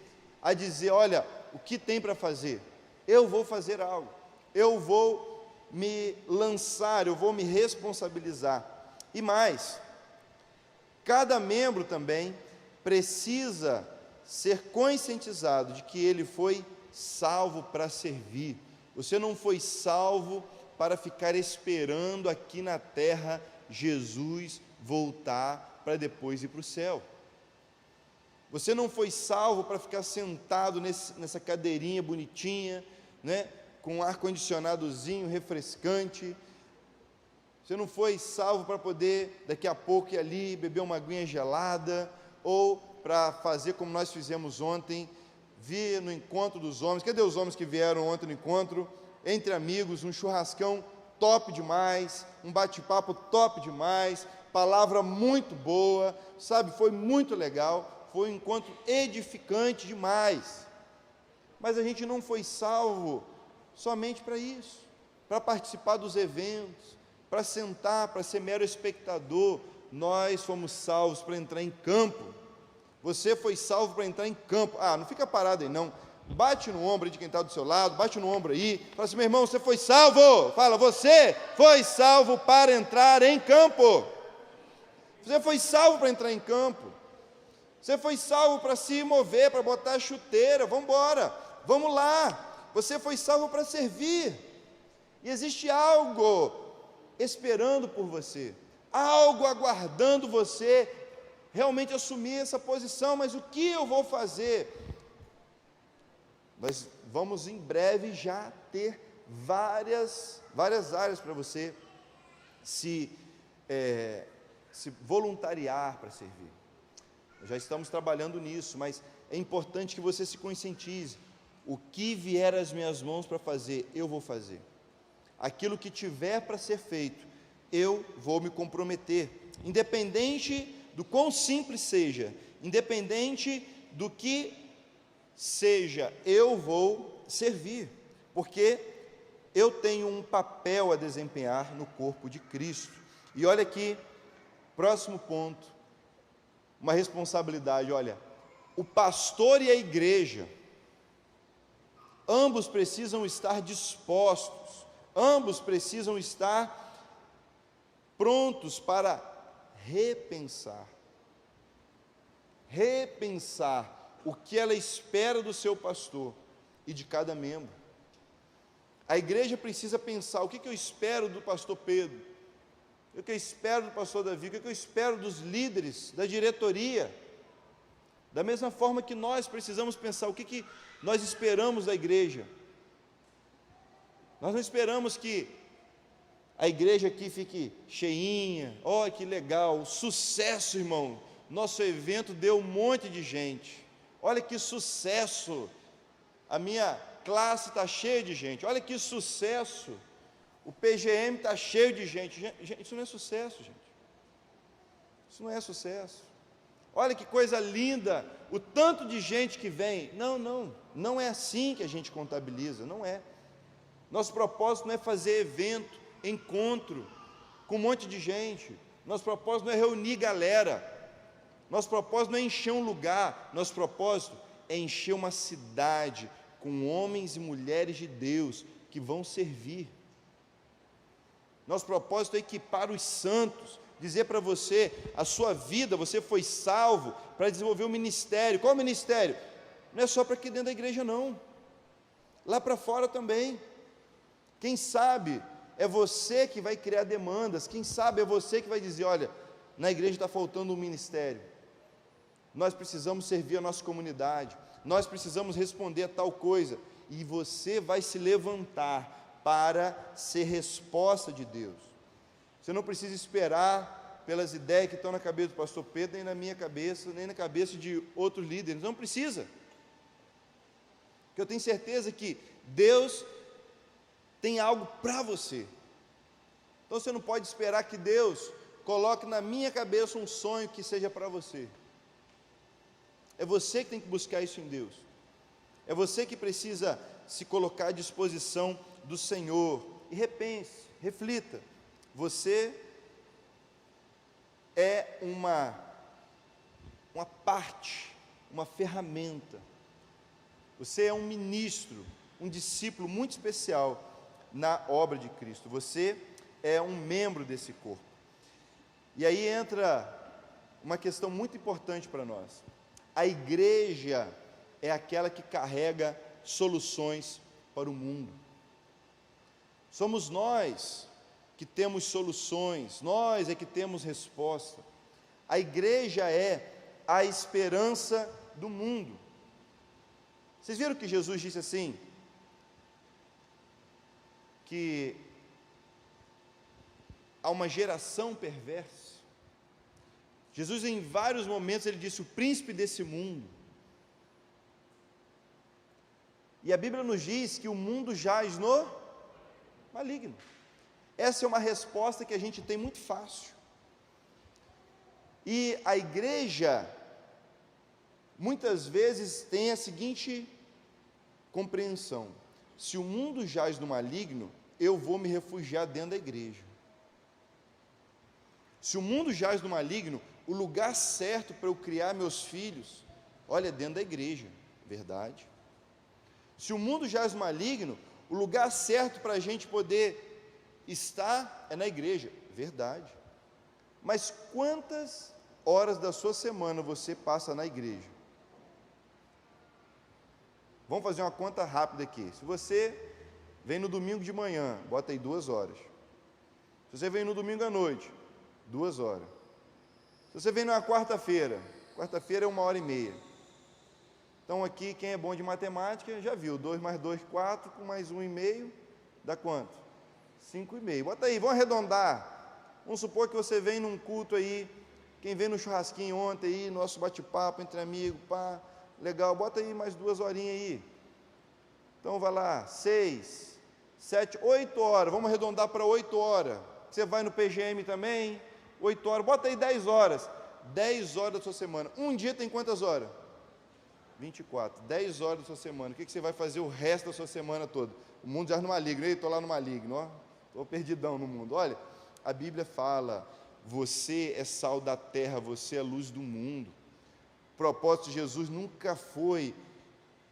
a dizer, olha, o que tem para fazer? Eu vou fazer algo, eu vou me lançar, eu vou me responsabilizar. E mais, cada membro também precisa ser conscientizado de que ele foi salvo para servir. Você não foi salvo para ficar esperando aqui na terra Jesus voltar para depois ir para o céu. Você não foi salvo para ficar sentado nessa cadeirinha bonitinha, né, com um ar-condicionadozinho refrescante. Você não foi salvo para poder daqui a pouco ir ali beber uma aguinha gelada, ou para fazer como nós fizemos ontem, vir no encontro dos homens. Cadê os homens que vieram ontem no encontro? Entre amigos, um churrascão top demais, um bate-papo top demais, palavra muito boa, sabe, foi muito legal, foi um encontro edificante demais. Mas a gente não foi salvo somente para isso, para participar dos eventos, para sentar, para ser mero espectador nós fomos salvos para entrar em campo. Você foi salvo para entrar em campo. Não fica parado aí não. Bate no ombro de quem está do seu lado, bate no ombro aí, fala assim: meu irmão, você foi salvo. Fala, você foi salvo para entrar em campo. Você foi salvo para entrar em campo. Você foi salvo para se mover, para botar a chuteira. Vamos embora, vamos lá. Você foi salvo para servir. E existe algo esperando por você, algo aguardando você realmente assumir essa posição. Mas o que eu vou fazer? Nós vamos em breve já ter várias áreas para você se voluntariar para servir. Nós já estamos trabalhando nisso, mas é importante que você se conscientize. O que vier às minhas mãos para fazer, eu vou fazer. Aquilo que tiver para ser feito, eu vou me comprometer, independente do quão simples seja, independente do que seja, eu vou servir, porque eu tenho um papel a desempenhar no corpo de Cristo. E olha aqui, próximo ponto, uma responsabilidade. Olha, o pastor e a igreja, ambos precisam estar dispostos, ambos precisam estar prontos para repensar o que ela espera do seu pastor e de cada membro. A igreja precisa pensar: o que eu espero do pastor Pedro, o que eu espero do pastor Davi, o que eu espero dos líderes, da diretoria. Da mesma forma que nós precisamos pensar o que nós esperamos da igreja. Nós não esperamos que a igreja aqui fique cheinha. Olha que legal, sucesso, irmão, nosso evento deu um monte de gente. Olha que sucesso, a minha classe está cheia de gente. Olha que sucesso, o PGM está cheio de gente. Gente, isso não é sucesso, gente. Isso não é sucesso. Olha que coisa linda, o tanto de gente que vem. Não é assim que a gente contabiliza, não é. Nosso propósito não é fazer evento, encontro com um monte de gente. Nosso propósito não é reunir galera. Nosso propósito não é encher um lugar. Nosso propósito é encher uma cidade com homens e mulheres de Deus que vão servir. Nosso propósito é equipar os santos, dizer para você, a sua vida, você foi salvo para desenvolver um ministério. Qual é o ministério? Não é só para aqui dentro da igreja não, lá para fora também. Quem sabe é você que vai criar demandas, quem sabe é você que vai dizer: olha, na igreja está faltando um ministério, nós precisamos servir a nossa comunidade, nós precisamos responder a tal coisa, e você vai se levantar para ser resposta de Deus. Você não precisa esperar pelas ideias que estão na cabeça do pastor Pedro, nem na minha cabeça, nem na cabeça de outros líderes, não precisa, porque eu tenho certeza que Deus tem algo para você. Então você não pode esperar que Deus coloque na minha cabeça um sonho que seja para você. É você que tem que buscar isso em Deus. É você que precisa se colocar à disposição do Senhor. E repense, reflita. Você é uma parte, uma ferramenta. Você é um ministro, um discípulo muito especial na obra de Cristo. Você é um membro desse corpo. E aí entra uma questão muito importante para nós. A igreja é aquela que carrega soluções para o mundo. Somos nós que temos soluções, nós é que temos resposta. A igreja é a esperança do mundo. Vocês viram que Jesus disse assim, que há uma geração perversa? Jesus, em vários momentos, ele disse: o príncipe desse mundo. E a Bíblia nos diz que o mundo jaz no maligno. Essa é uma resposta que a gente tem muito fácil. E a igreja, muitas vezes, tem a seguinte compreensão: se o mundo jaz no maligno, eu vou me refugiar dentro da igreja. Se o mundo jaz no maligno, o lugar certo para eu criar meus filhos, olha, é dentro da igreja, verdade. Se o mundo jaz no maligno, o lugar certo para a gente poder estar é na igreja, verdade. Mas quantas horas da sua semana você passa na igreja? Vamos fazer uma conta rápida aqui. Se você vem no domingo de manhã, bota aí 2 horas. Se você vem no domingo à noite, 2 horas. Se você vem na quarta-feira é 1h30. Então aqui, quem é bom de matemática, já viu, 2 mais 2, 4, com mais 1,5, dá quanto? 5,5. Bota aí, vamos arredondar. Vamos supor que você vem num culto aí, quem veio no churrasquinho ontem aí, nosso bate-papo entre amigos, pá, legal, bota aí mais 2 horinhas aí. Então vai lá, 6, 7, 8 horas, vamos arredondar para 8 horas. Você vai no PGM também, 8 horas, bota aí 10 horas. 10 horas da sua semana. Um dia tem quantas horas? 24, 10 horas da sua semana. O que você vai fazer o resto da sua semana toda? O mundo já no maligno, estou lá no maligno, ó, estou perdidão no mundo. Olha, a Bíblia fala, você é sal da terra, você é luz do mundo. O propósito de Jesus nunca foi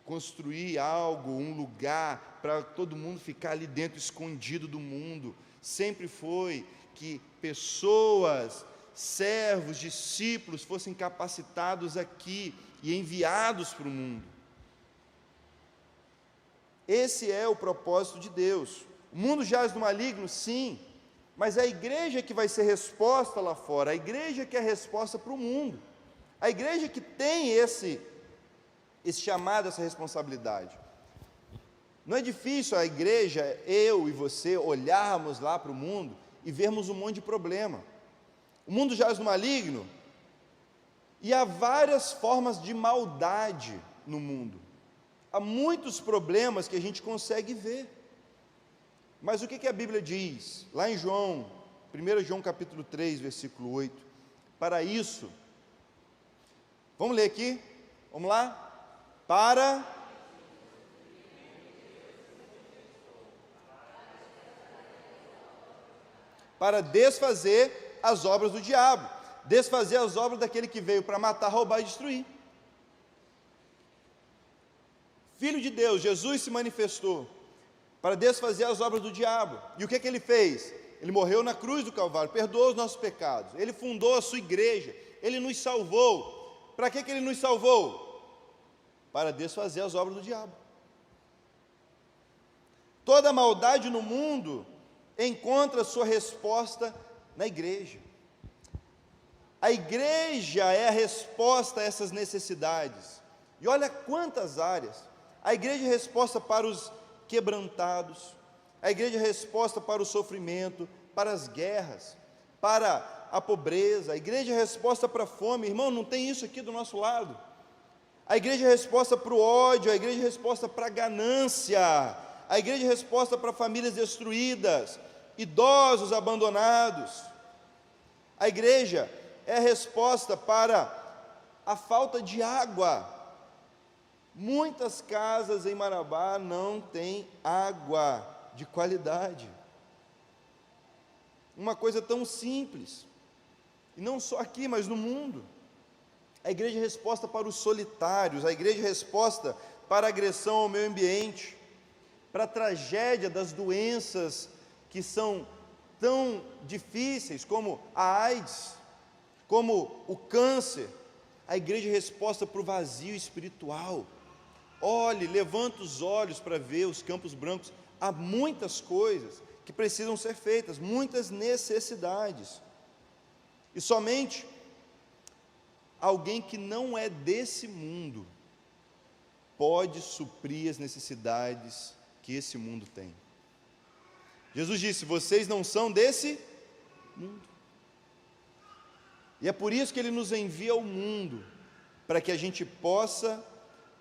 construir algo, um lugar, para todo mundo ficar ali dentro, escondido do mundo. Sempre foi que pessoas, servos, discípulos, fossem capacitados aqui e enviados para o mundo. Esse é o propósito de Deus. O mundo jaz no maligno, sim, mas é a igreja que vai ser resposta lá fora, a igreja que é a resposta para o mundo, a igreja que tem esse chamado, essa responsabilidade. Não é difícil a igreja, eu e você, olharmos lá para o mundo e vermos um monte de problema. O mundo jaz no maligno, e há várias formas de maldade no mundo. Há muitos problemas que a gente consegue ver. Mas o que a Bíblia diz? Lá em João, 1 João capítulo 3, versículo 8. Para isso, vamos ler aqui? Vamos lá? Para desfazer as obras do diabo. Desfazer as obras daquele que veio para matar, roubar e destruir. Filho de Deus, Jesus se manifestou para desfazer as obras do diabo. E o que ele fez? Ele morreu na cruz do Calvário, perdoou os nossos pecados, ele fundou a sua igreja, ele nos salvou. Para que ele nos salvou? Para desfazer as obras do diabo. Toda maldade no mundo encontra sua resposta na igreja. A igreja é a resposta a essas necessidades. E olha quantas áreas. A igreja é a resposta para os quebrantados, a igreja é a resposta para o sofrimento, para as guerras, para a pobreza, a igreja é a resposta para a fome. Irmão, não tem isso aqui do nosso lado. A igreja é a resposta para o ódio, a igreja é a resposta para a ganância, a igreja é a resposta para famílias destruídas, idosos abandonados. A igreja é a resposta para a falta de água. Muitas casas em Marabá não têm água de qualidade. Uma coisa tão simples, e não só aqui, mas no mundo. A igreja é resposta para os solitários, a igreja é resposta para a agressão ao meio ambiente, para a tragédia das doenças que são tão difíceis, como a AIDS, como o câncer. A igreja é resposta para o vazio espiritual. Olhe, levanta os olhos para ver os campos brancos. Há muitas coisas que precisam ser feitas, muitas necessidades. E somente alguém que não é desse mundo pode suprir as necessidades que esse mundo tem. Jesus disse: vocês não são desse mundo. E é por isso que Ele nos envia ao mundo, para que a gente possa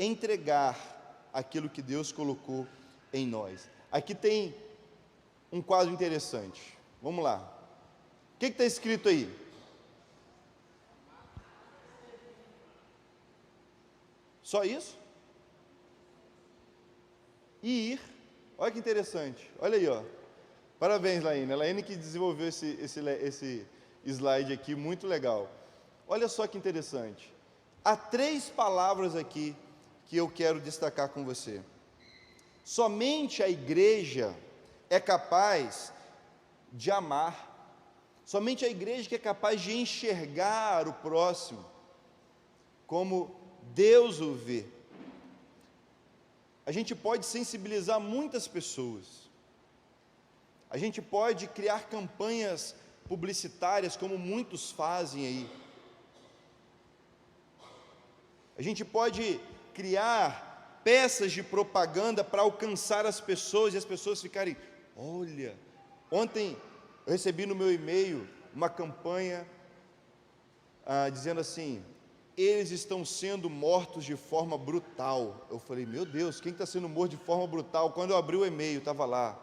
entregar aquilo que Deus colocou em nós. Aqui tem um quadro interessante. Vamos lá. O que está escrito aí? Só isso? E ir. Olha que interessante. Olha aí, ó. Parabéns, Laine. A Laine que desenvolveu slide aqui, muito legal. Olha só que interessante. Há 3 palavras aqui que eu quero destacar com você. Somente a igreja é capaz de amar. Somente a igreja que é capaz de enxergar o próximo como Deus o vê. A gente pode sensibilizar muitas pessoas. A gente pode criar campanhas publicitárias, como muitos fazem aí. A gente pode criar peças de propaganda para alcançar as pessoas e as pessoas ficarem, olha, ontem eu recebi no meu e-mail uma campanha dizendo assim, eles estão sendo mortos de forma brutal. Eu falei, meu Deus, quem está sendo morto de forma brutal? Quando eu abri o e-mail, estava lá,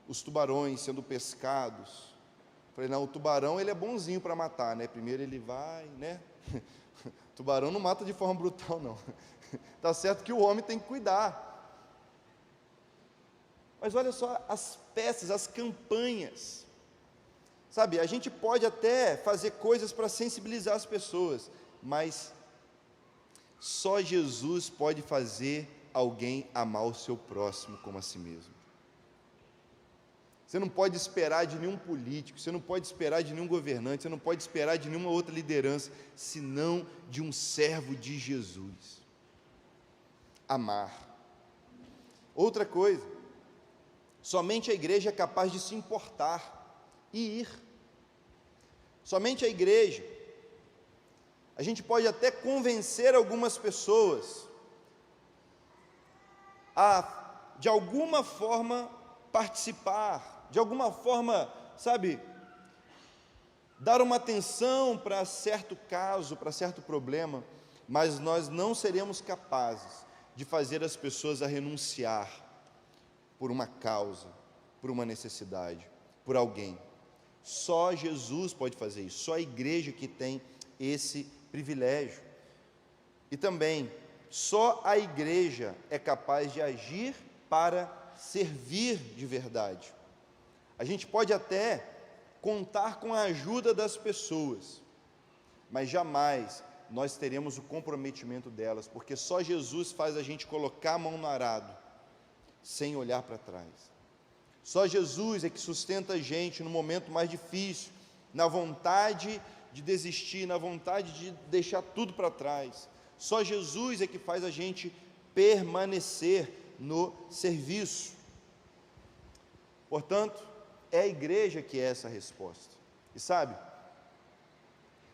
os tubarões sendo pescados. Eu falei, não, o tubarão ele é bonzinho para matar, né? Primeiro ele vai, né? O tubarão não mata de forma brutal, não. Está certo que o homem tem que cuidar. Mas olha só as peças, as campanhas. Sabe, a gente pode até fazer coisas para sensibilizar as pessoas, mas só Jesus pode fazer alguém amar o seu próximo como a si mesmo. Você não pode esperar de nenhum político, você não pode esperar de nenhum governante, você não pode esperar de nenhuma outra liderança, senão de um servo de Jesus. Amar. Outra coisa, somente a igreja é capaz de se importar e ir. Somente a igreja. A gente pode até convencer algumas pessoas a, de alguma forma, participar, de alguma forma, sabe, dar uma atenção para certo caso, para certo problema, mas nós não seremos capazes de fazer as pessoas a renunciar por uma causa, por uma necessidade, por alguém. Só Jesus pode fazer isso, só a igreja que tem esse privilégio. E também, só a igreja é capaz de agir para servir de verdade. A gente pode até contar com a ajuda das pessoas, mas jamais nós teremos o comprometimento delas, porque só Jesus faz a gente colocar a mão no arado, sem olhar para trás. Só Jesus é que sustenta a gente no momento mais difícil, na vontade de desistir, na vontade de deixar tudo para trás. Só Jesus é que faz a gente permanecer no serviço. Portanto, é a igreja que é essa resposta. E sabe,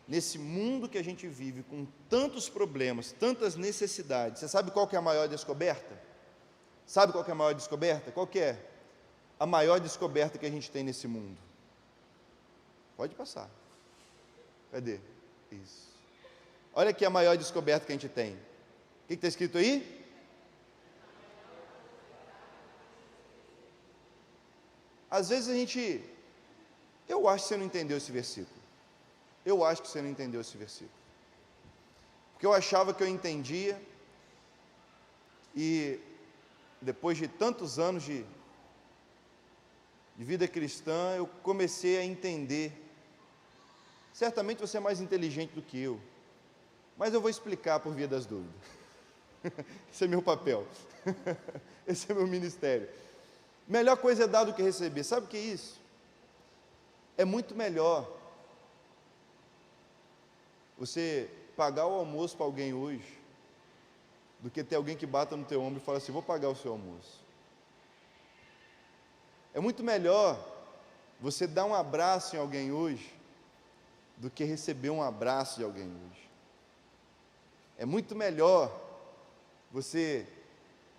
nesse mundo que a gente vive, com tantos problemas, tantas necessidades, você sabe qual que é a maior descoberta? Sabe qual que é a maior descoberta? Qual que é a maior descoberta que a gente tem nesse mundo? Pode passar. Cadê? Isso. Olha aqui a maior descoberta que a gente tem. O que está escrito aí? Às vezes eu acho que você não entendeu esse versículo. Eu acho que você não entendeu esse versículo. Porque eu achava que eu entendia, e depois de tantos anos de vida cristã, eu comecei a entender. Certamente você é mais inteligente do que eu, mas eu vou explicar por via das dúvidas. Esse é meu papel. Esse é meu ministério. Melhor coisa é dar do que receber. Sabe o que é isso? É muito melhor você pagar o almoço para alguém hoje, do que ter alguém que bata no teu ombro e fala assim, vou pagar o seu almoço. É muito melhor você dar um abraço em alguém hoje, do que receber um abraço de alguém hoje. É muito melhor você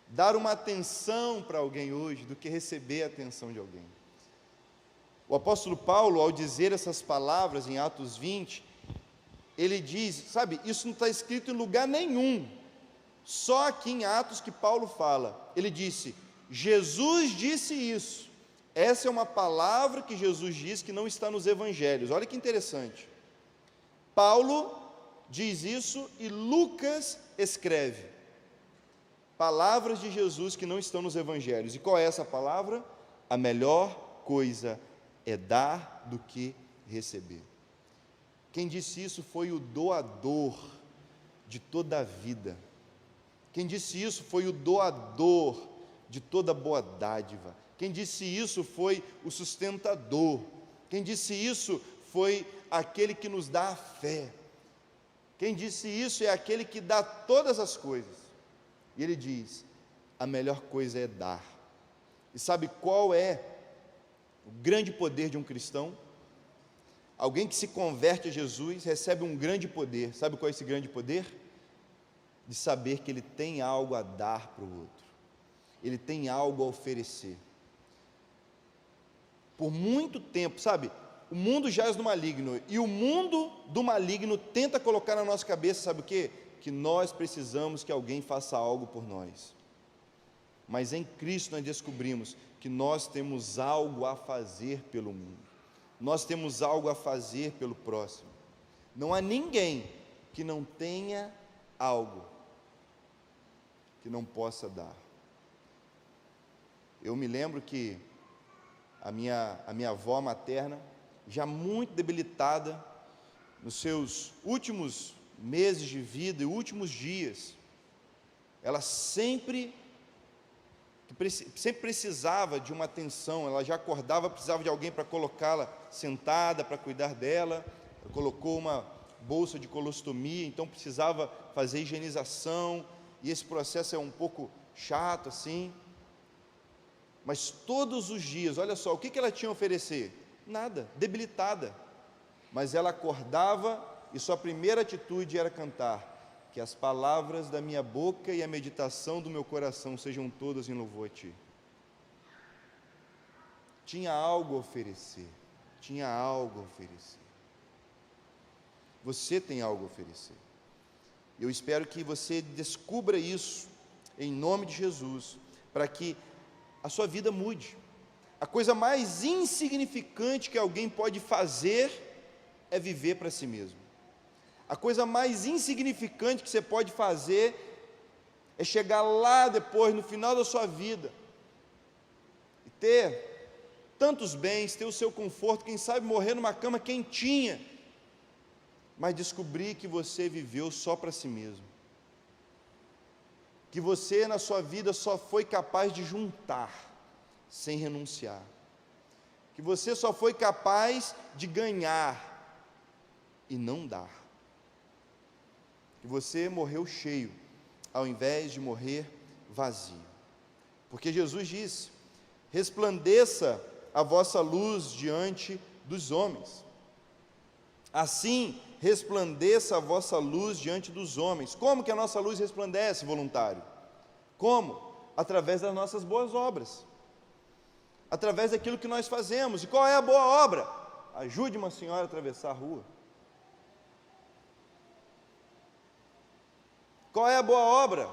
dar uma atenção para alguém hoje, do que receber a atenção de alguém. O apóstolo Paulo, ao dizer essas palavras em Atos 20, ele diz, sabe, isso não está escrito em lugar nenhum, só aqui em Atos que Paulo fala. Ele disse, Jesus disse isso. Essa é uma palavra que Jesus diz que não está nos evangelhos. Olha que interessante. Paulo diz isso e Lucas escreve. Palavras de Jesus que não estão nos evangelhos. E qual é essa palavra? A melhor coisa é dar do que receber. Quem disse isso foi o doador de toda a vida. Quem disse isso foi o doador de toda boa dádiva. Quem disse isso foi o sustentador. Quem disse isso foi aquele que nos dá a fé. Quem disse isso é aquele que dá todas as coisas. E ele diz: a melhor coisa é dar. E sabe qual é o grande poder de um cristão? Alguém que se converte a Jesus recebe um grande poder. Sabe qual é esse grande poder? De saber que ele tem algo a dar para o outro. Ele tem algo a oferecer. Por muito tempo, sabe, o mundo jaz no maligno, e o mundo do maligno tenta colocar na nossa cabeça, sabe o quê? Que nós precisamos que alguém faça algo por nós. Mas em Cristo nós descobrimos que nós temos algo a fazer pelo mundo. Nós temos algo a fazer pelo próximo. Não há ninguém que não tenha algo que não possa dar. Eu me lembro que a minha avó materna, já muito debilitada, nos seus últimos meses de vida e últimos dias, ela sempre precisava de uma atenção. Ela já acordava, precisava de alguém para colocá-la sentada, para cuidar dela. Ela colocou uma bolsa de colostomia, então precisava fazer higienização, e esse processo é um pouco chato assim, mas todos os dias, olha só, o que ela tinha a oferecer? Nada, debilitada, mas ela acordava e sua primeira atitude era cantar: que as palavras da minha boca e a meditação do meu coração sejam todas em louvor a Ti. Tinha algo a oferecer, tinha algo a oferecer. Você tem algo a oferecer. Eu espero que você descubra isso em nome de Jesus, para que a sua vida mude. A coisa mais insignificante que alguém pode fazer é viver para si mesmo. A coisa mais insignificante que você pode fazer é chegar lá depois, no final da sua vida, e ter tantos bens, ter o seu conforto, quem sabe morrer numa cama quentinha, mas descobrir que você viveu só para si mesmo. Que você na sua vida só foi capaz de juntar, sem renunciar. Que você só foi capaz de ganhar e não dar. Que você morreu cheio, ao invés de morrer vazio. Porque Jesus disse: resplandeça a vossa luz diante dos homens. Assim resplandeça a vossa luz diante dos homens. Como que a nossa luz resplandece, voluntário? Como? Através das nossas boas obras, através daquilo que nós fazemos. E qual é a boa obra? Ajude uma senhora a atravessar a rua. Qual é a boa obra?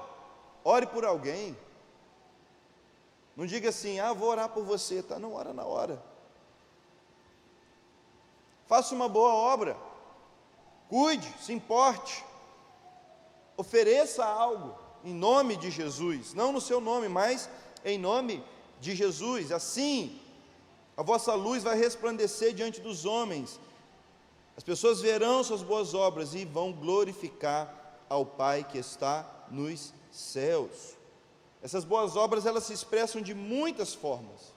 Ore por alguém. Não diga assim: vou orar por você, tá? Não, ora na hora. Faça uma boa obra, cuide, se importe, ofereça algo em nome de Jesus, não no seu nome, mas em nome de Jesus. Assim, a vossa luz vai resplandecer diante dos homens, as pessoas verão suas boas obras e vão glorificar ao Pai que está nos céus. Essas boas obras, elas se expressam de muitas formas.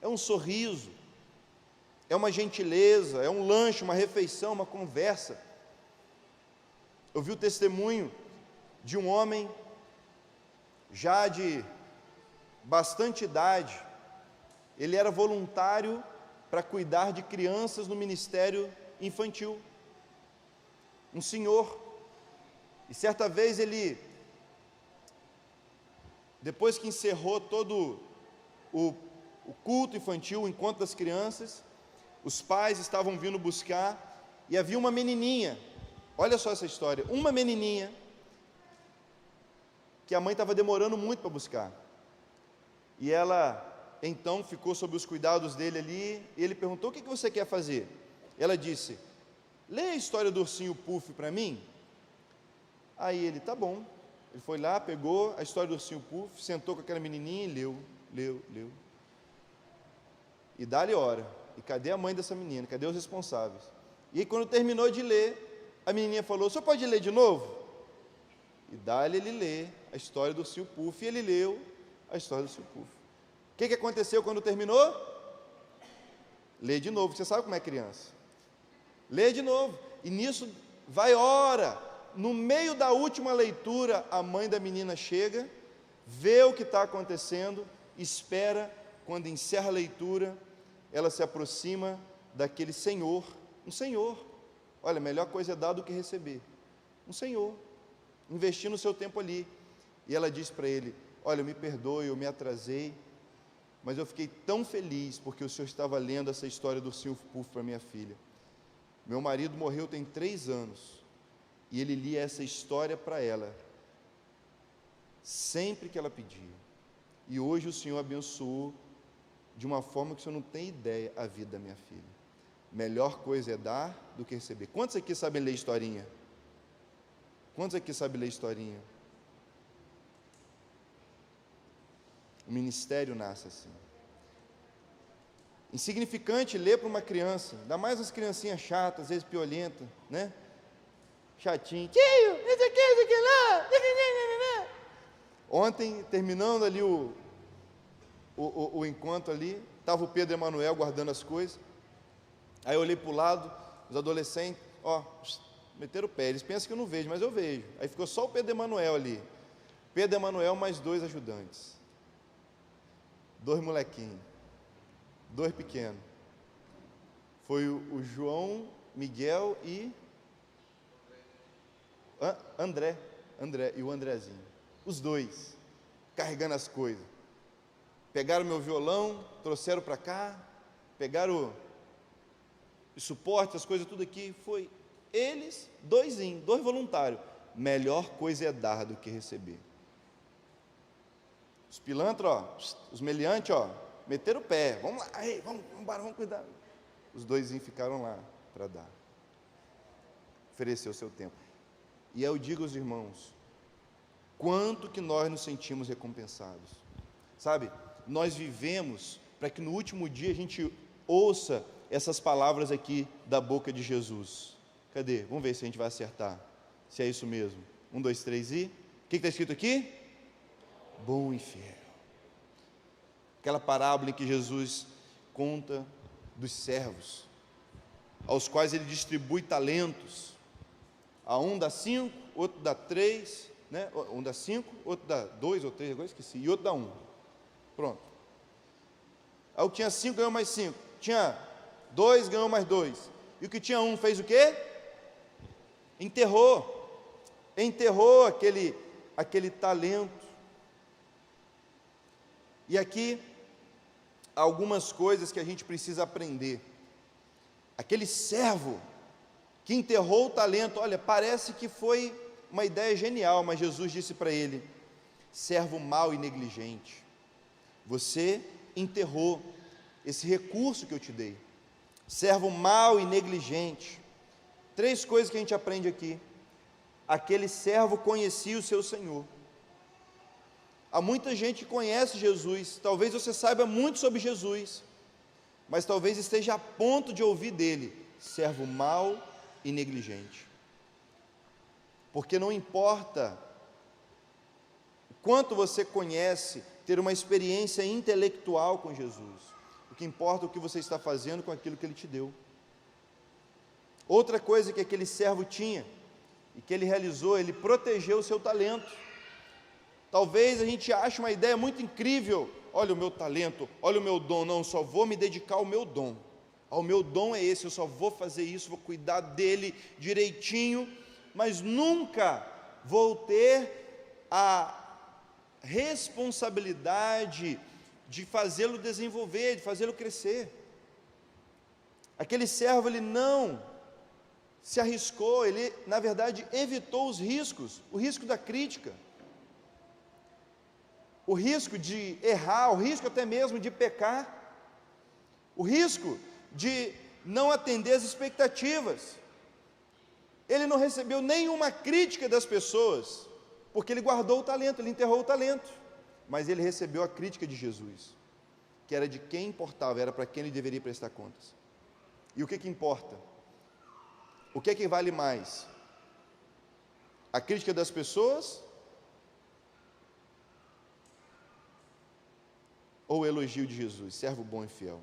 É um sorriso, é uma gentileza, é um lanche, uma refeição, uma conversa. Eu vi o testemunho de um homem já de bastante idade. Ele era voluntário para cuidar de crianças no ministério infantil. Um senhor. E certa vez ele, depois que encerrou todo o culto infantil, o encontro das crianças, os pais estavam vindo buscar, e havia uma menininha. Olha só essa história, uma menininha que a mãe estava demorando muito para buscar, e ela então ficou sob os cuidados dele ali, e ele perguntou: o que você quer fazer? Ela disse: lê a história do ursinho Puff para mim. Aí ele: tá bom. Ele foi lá, pegou a história do ursinho Puff, sentou com aquela menininha e leu, e dá-lhe hora. E cadê a mãe dessa menina? Cadê os responsáveis? E aí, quando terminou de ler, a menininha falou: o senhor pode ler de novo? E dali ele lê a história do Ursinho Puff, e ele leu a história do Ursinho Puff. O que aconteceu quando terminou? Lê de novo. Você sabe como é criança? Lê de novo. E nisso vai hora. No meio da última leitura, a mãe da menina chega, vê o que está acontecendo, espera. Quando encerra a leitura, ela se aproxima daquele senhor, um senhor. Olha, a melhor coisa é dar do que receber. Um senhor, investindo o seu tempo ali. E ela diz para ele: olha, me perdoe, eu me atrasei, mas eu fiquei tão feliz porque o senhor estava lendo essa história do Ursinho Puff para minha filha. Meu marido morreu tem 3 anos, e ele lia essa história para ela, sempre que ela pedia. E hoje o Senhor abençoou, de uma forma que o senhor não tem ideia, a vida da minha filha. Melhor coisa é dar do que receber. Quantos aqui sabem ler historinha? Quantos aqui sabem ler historinha? O ministério nasce assim. Insignificante ler para uma criança, ainda mais as criancinhas chatas, às vezes piolentas, né? Chatinho, tio, isso aqui lá. Ontem, terminando ali o encontro ali, estava o Pedro Emanuel guardando as coisas. Aí eu olhei para o lado, os adolescentes, meteram o pé. Eles pensam que eu não vejo, mas eu vejo. Aí ficou só o Pedro Emanuel ali. Pedro Emanuel mais 2 ajudantes. 2 molequinhos. 2 pequenos. Foi o João, Miguel e André e o Andrezinho. Os 2, carregando as coisas. Pegaram meu violão, trouxeram para cá, pegaram o suporte, as coisas tudo aqui. Foi eles, 2 voluntários. Melhor coisa é dar do que receber. Os pilantras, os meliantes, meteram o pé. Vamos lá, vamos cuidar. Os 2 ficaram lá para dar. Ofereceu o seu tempo. E eu digo aos irmãos, quanto que nós nos sentimos recompensados. Sabe, nós vivemos para que no último dia a gente ouça essas palavras aqui da boca de Jesus. Cadê? Vamos ver se a gente vai acertar. Se é isso mesmo. 1, 2, 3 e... O que está escrito aqui? Bom e fiel. Aquela parábola em que Jesus conta dos servos, aos quais ele distribui talentos. A um dá 5, outro dá 3, né? Um dá 5, outro dá 2 ou 3, agora esqueci, e outro dá 1. Pronto. Aí o que tinha 5 ganhou mais 5, tinha 2 ganhou mais 2, e o que tinha 1 fez o quê? Enterrou aquele talento. E aqui, algumas coisas que a gente precisa aprender. Aquele servo que enterrou o talento, olha, parece que foi uma ideia genial, mas Jesus disse para ele: servo mau e negligente, você enterrou esse recurso que eu te dei. Servo mau e negligente. 3 coisas que a gente aprende aqui. Aquele servo conhecia o seu Senhor. Há muita gente que conhece Jesus, talvez você saiba muito sobre Jesus, mas talvez esteja a ponto de ouvir dele: servo mau e negligente. Porque não importa o quanto você conhece, ter uma experiência intelectual com Jesus, o que importa é o que você está fazendo com aquilo que ele te deu. Outra coisa que aquele servo tinha, e que ele realizou, ele protegeu o seu talento. Talvez a gente ache uma ideia muito incrível: olha o meu talento, olha o meu dom. Não, só vou me dedicar ao meu dom. O meu dom é esse, eu só vou fazer isso, vou cuidar dele direitinho, mas nunca vou ter a responsabilidade de fazê-lo desenvolver, de fazê-lo crescer. Aquele servo, ele não se arriscou, ele, na verdade, evitou os riscos, o risco da crítica, o risco de errar, o risco até mesmo de pecar, o risco de não atender as expectativas. Ele não recebeu nenhuma crítica das pessoas, porque ele guardou o talento, ele enterrou o talento, mas ele recebeu a crítica de Jesus, que era de quem importava, era para quem ele deveria prestar contas. E o que importa? O que é que vale mais? A crítica das pessoas ou o elogio de Jesus, servo bom e fiel?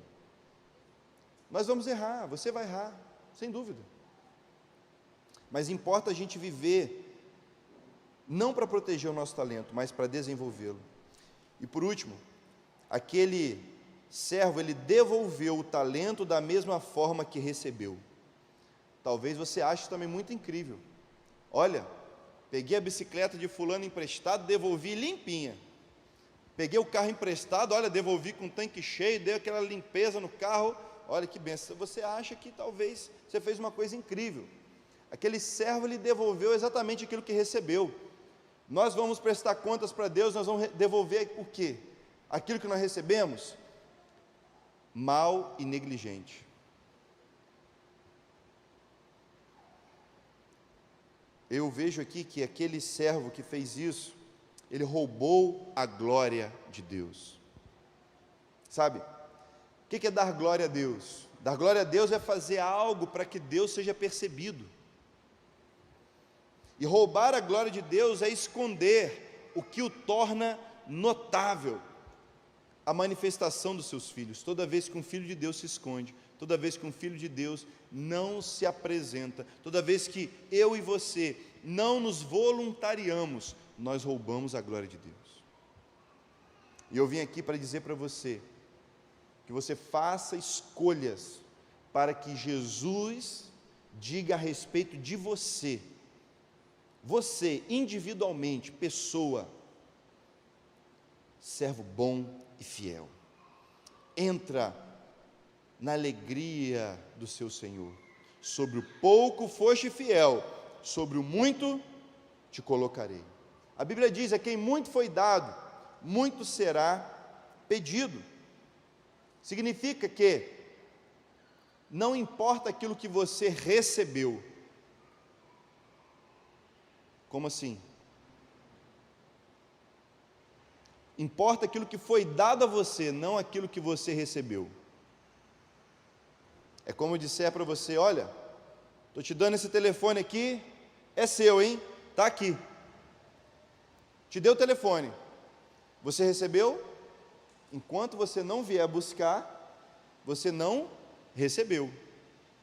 Nós vamos errar, você vai errar, sem dúvida. Mas importa a gente viver, não para proteger o nosso talento, mas para desenvolvê-lo. E por último, aquele servo, ele devolveu o talento da mesma forma que recebeu. Talvez você ache também muito incrível. Olha, peguei a bicicleta de fulano emprestado, devolvi limpinha. Peguei o carro emprestado, olha, devolvi com o tanque cheio, dei aquela limpeza no carro, olha que benção. Você acha que talvez você fez uma coisa incrível. Aquele servo, ele devolveu exatamente aquilo que recebeu. Nós vamos prestar contas para Deus, nós vamos devolver o quê? Aquilo que nós recebemos? Mal e negligente. Eu vejo aqui que aquele servo que fez isso, ele roubou a glória de Deus. Sabe, o que é dar glória a Deus? Dar glória a Deus é fazer algo para que Deus seja percebido. E roubar a glória de Deus é esconder o que o torna notável. A manifestação dos seus filhos. Toda vez que um filho de Deus se esconde, toda vez que um filho de Deus não se apresenta, toda vez que eu e você não nos voluntariamos, nós roubamos a glória de Deus. E eu vim aqui para dizer para você, que você faça escolhas, para que Jesus diga a respeito de você, individualmente, pessoa, servo bom e fiel, entra na alegria do seu Senhor, sobre o pouco foste fiel, sobre o muito te colocarei. A Bíblia diz, a quem muito foi dado, muito será pedido. Significa que não importa aquilo que você recebeu. Como assim? Importa aquilo que foi dado a você, não aquilo que você recebeu. É como eu disser para você, olha, estou te dando esse telefone aqui, é seu, hein? Está aqui. Te dei o telefone. Você recebeu? Enquanto você não vier buscar, você não recebeu.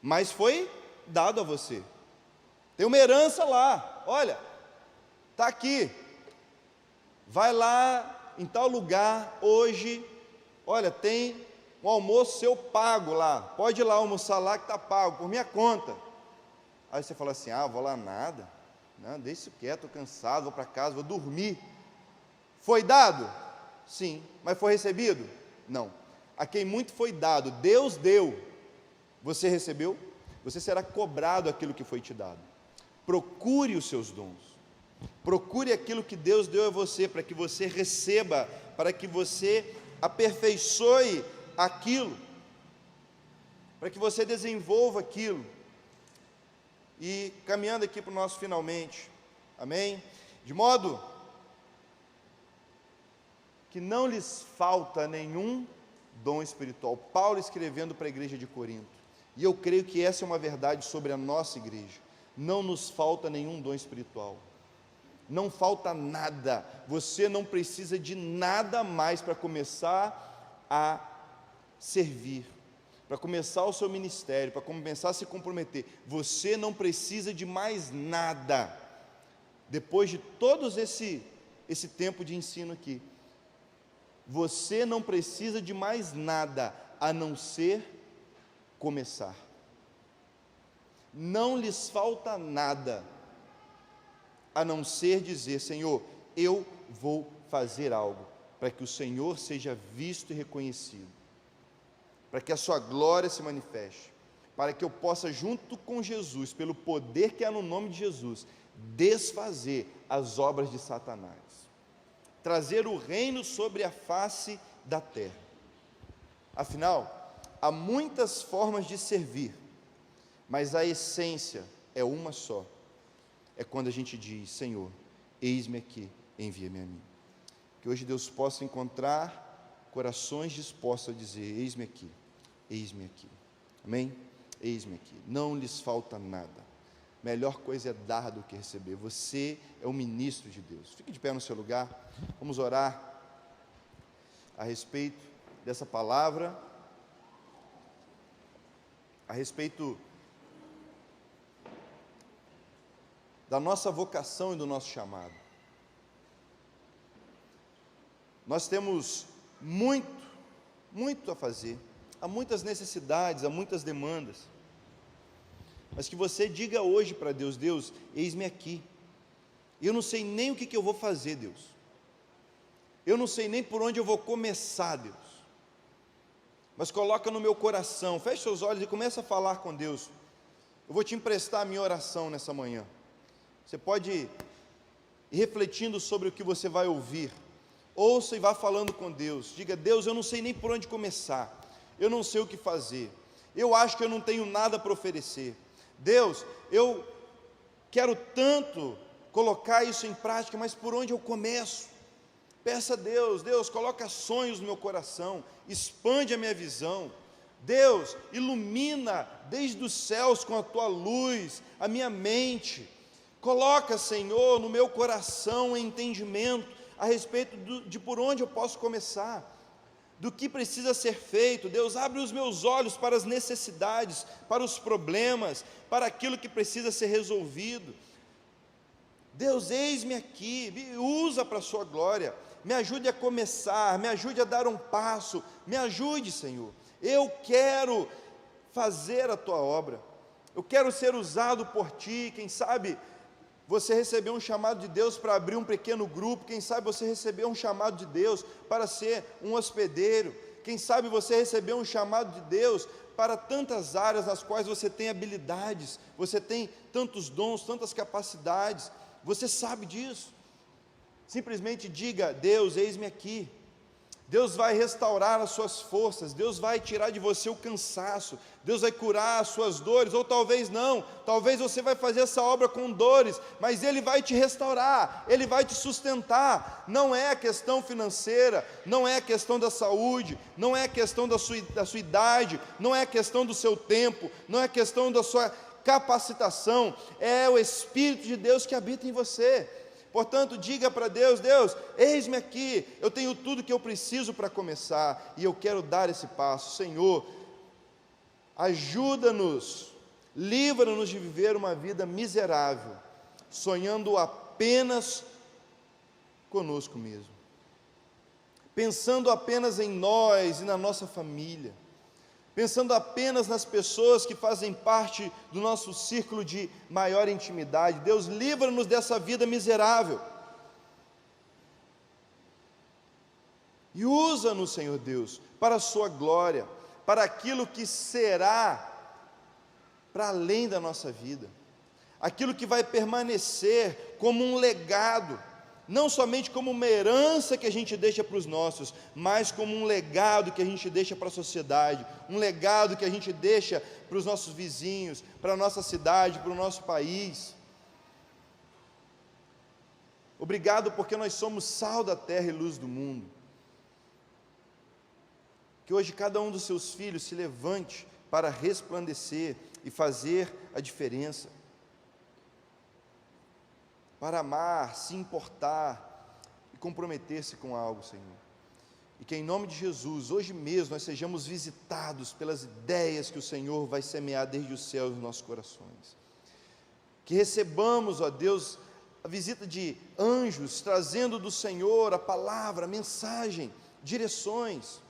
Mas foi dado a você. Tem uma herança lá, olha, está aqui. Vai lá em tal lugar hoje, olha, tem um almoço seu pago lá, pode ir lá almoçar lá que está pago, por minha conta. Aí você fala assim, vou lá nada, não, deixa isso quieto, estou cansado, vou para casa, vou dormir. Foi dado? Sim, mas foi recebido? Não. A quem muito foi dado, Deus deu, você recebeu? Você será cobrado aquilo que foi te dado. Procure os seus dons, procure aquilo que Deus deu a você, para que você receba, para que você aperfeiçoe aquilo, para que você desenvolva aquilo. E caminhando aqui para o nosso finalmente, amém? De modo que não lhes falta nenhum dom espiritual. Paulo escrevendo para a igreja de Corinto, e eu creio que essa é uma verdade sobre a nossa igreja. Não nos falta nenhum dom espiritual, não falta nada, você não precisa de nada mais para começar a servir, para começar o seu ministério, para começar a se comprometer. Você não precisa de mais nada, depois de todos esse tempo de ensino aqui. Você não precisa de mais nada, a não ser começar. Não lhes falta nada, a não ser dizer, Senhor, eu vou fazer algo, para que o Senhor seja visto e reconhecido, para que a sua glória se manifeste, para que eu possa, junto com Jesus, pelo poder que há no nome de Jesus, desfazer as obras de Satanás, trazer o reino sobre a face da terra. Afinal, há muitas formas de servir, mas a essência é uma só. É quando a gente diz, Senhor, eis-me aqui, envia-me a mim. Que hoje Deus possa encontrar corações dispostos a dizer, eis-me aqui, amém? Eis-me aqui, não lhes falta nada, melhor coisa é dar do que receber. Você é o ministro de Deus. Fique de pé no seu lugar, vamos orar a respeito dessa palavra, a respeito da nossa vocação e do nosso chamado. Nós temos muito a fazer, há muitas necessidades, há muitas demandas, mas que você diga hoje para Deus: Deus, eis-me aqui, eu não sei nem o que eu vou fazer, Deus, eu não sei nem por onde eu vou começar, Deus, mas coloca no meu coração, feche seus olhos e começa a falar com Deus. Eu vou te emprestar a minha oração nessa manhã. Você pode ir refletindo sobre o que você vai ouvir, ouça e vá falando com Deus. Diga: Deus, eu não sei nem por onde começar, eu não sei o que fazer, eu acho que eu não tenho nada para oferecer. Deus, eu quero tanto colocar isso em prática, mas por onde eu começo? Peça a Deus: Deus, coloca sonhos no meu coração, expande a minha visão. Deus, ilumina desde os céus com a tua luz a minha mente. Coloca, Senhor, no meu coração entendimento a respeito de por onde eu posso começar, do que precisa ser feito. Deus, abre os meus olhos para as necessidades, para os problemas, para aquilo que precisa ser resolvido. Deus, eis-me aqui, me usa para a sua glória, me ajude a começar, me ajude a dar um passo, me ajude, Senhor. Eu quero fazer a tua obra, eu quero ser usado por ti. Quem sabe você recebeu um chamado de Deus para abrir um pequeno grupo, quem sabe você recebeu um chamado de Deus para ser um hospedeiro, quem sabe você recebeu um chamado de Deus para tantas áreas nas quais você tem habilidades, você tem tantos dons, tantas capacidades, você sabe disso. Simplesmente diga: Deus, eis-me aqui. Deus vai restaurar as suas forças, Deus vai tirar de você o cansaço, Deus vai curar as suas dores, ou talvez não, talvez você vai fazer essa obra com dores, mas Ele vai te restaurar, Ele vai te sustentar. Não é a questão financeira, não é a questão da saúde, não é a questão da sua idade, não é a questão do seu tempo, não é a questão da sua capacitação, é o Espírito de Deus que habita em você. Portanto, diga para Deus: Deus, eis-me aqui, eu tenho tudo que eu preciso para começar, e eu quero dar esse passo. Senhor, ajuda-nos, livra-nos de viver uma vida miserável, sonhando apenas conosco mesmo, pensando apenas em nós e na nossa família, pensando apenas nas pessoas que fazem parte do nosso círculo de maior intimidade. Deus, livra-nos dessa vida miserável, e usa-nos, Senhor Deus, para a sua glória, para aquilo que será para além da nossa vida, aquilo que vai permanecer como um legado, não somente como uma herança que a gente deixa para os nossos, mas como um legado que a gente deixa para a sociedade, um legado que a gente deixa para os nossos vizinhos, para a nossa cidade, para o nosso país. Obrigado porque nós somos sal da terra e luz do mundo. Que hoje cada um dos seus filhos se levante para resplandecer e fazer a diferença, para amar, se importar e comprometer-se com algo, Senhor. E que em nome de Jesus, hoje mesmo, nós sejamos visitados pelas ideias que o Senhor vai semear desde os céus nos nossos corações. Que recebamos, ó Deus, a visita de anjos, trazendo do Senhor a palavra, a mensagem, direções.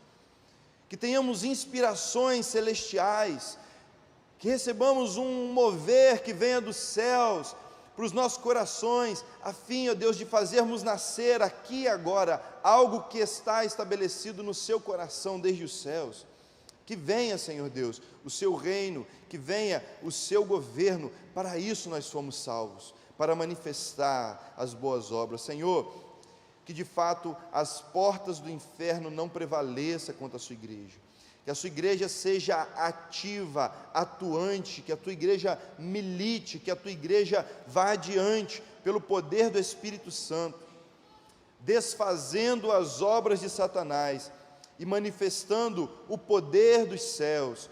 Que tenhamos inspirações celestiais, que recebamos um mover que venha dos céus para os nossos corações, a fim, ó Deus, de fazermos nascer aqui e agora algo que está estabelecido no seu coração desde os céus. Que venha, Senhor Deus, o seu reino, que venha o seu governo. Para isso nós fomos salvos, para manifestar as boas obras. Senhor, que de fato as portas do inferno não prevaleçam contra a sua igreja, que a sua igreja seja ativa, atuante, que a tua igreja milite, que a tua igreja vá adiante pelo poder do Espírito Santo, desfazendo as obras de Satanás e manifestando o poder dos céus,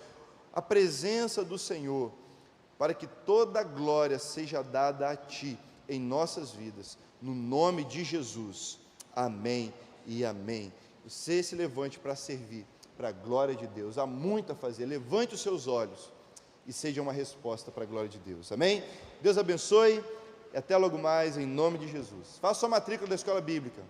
a presença do Senhor, para que toda a glória seja dada a Ti em nossas vidas, no nome de Jesus. Amém e amém. Você se levante para servir, para a glória de Deus. Há muito a fazer. Levante os seus olhos e seja uma resposta para a glória de Deus. Amém? Deus abençoe e até logo mais, em nome de Jesus. Faça sua matrícula da escola bíblica.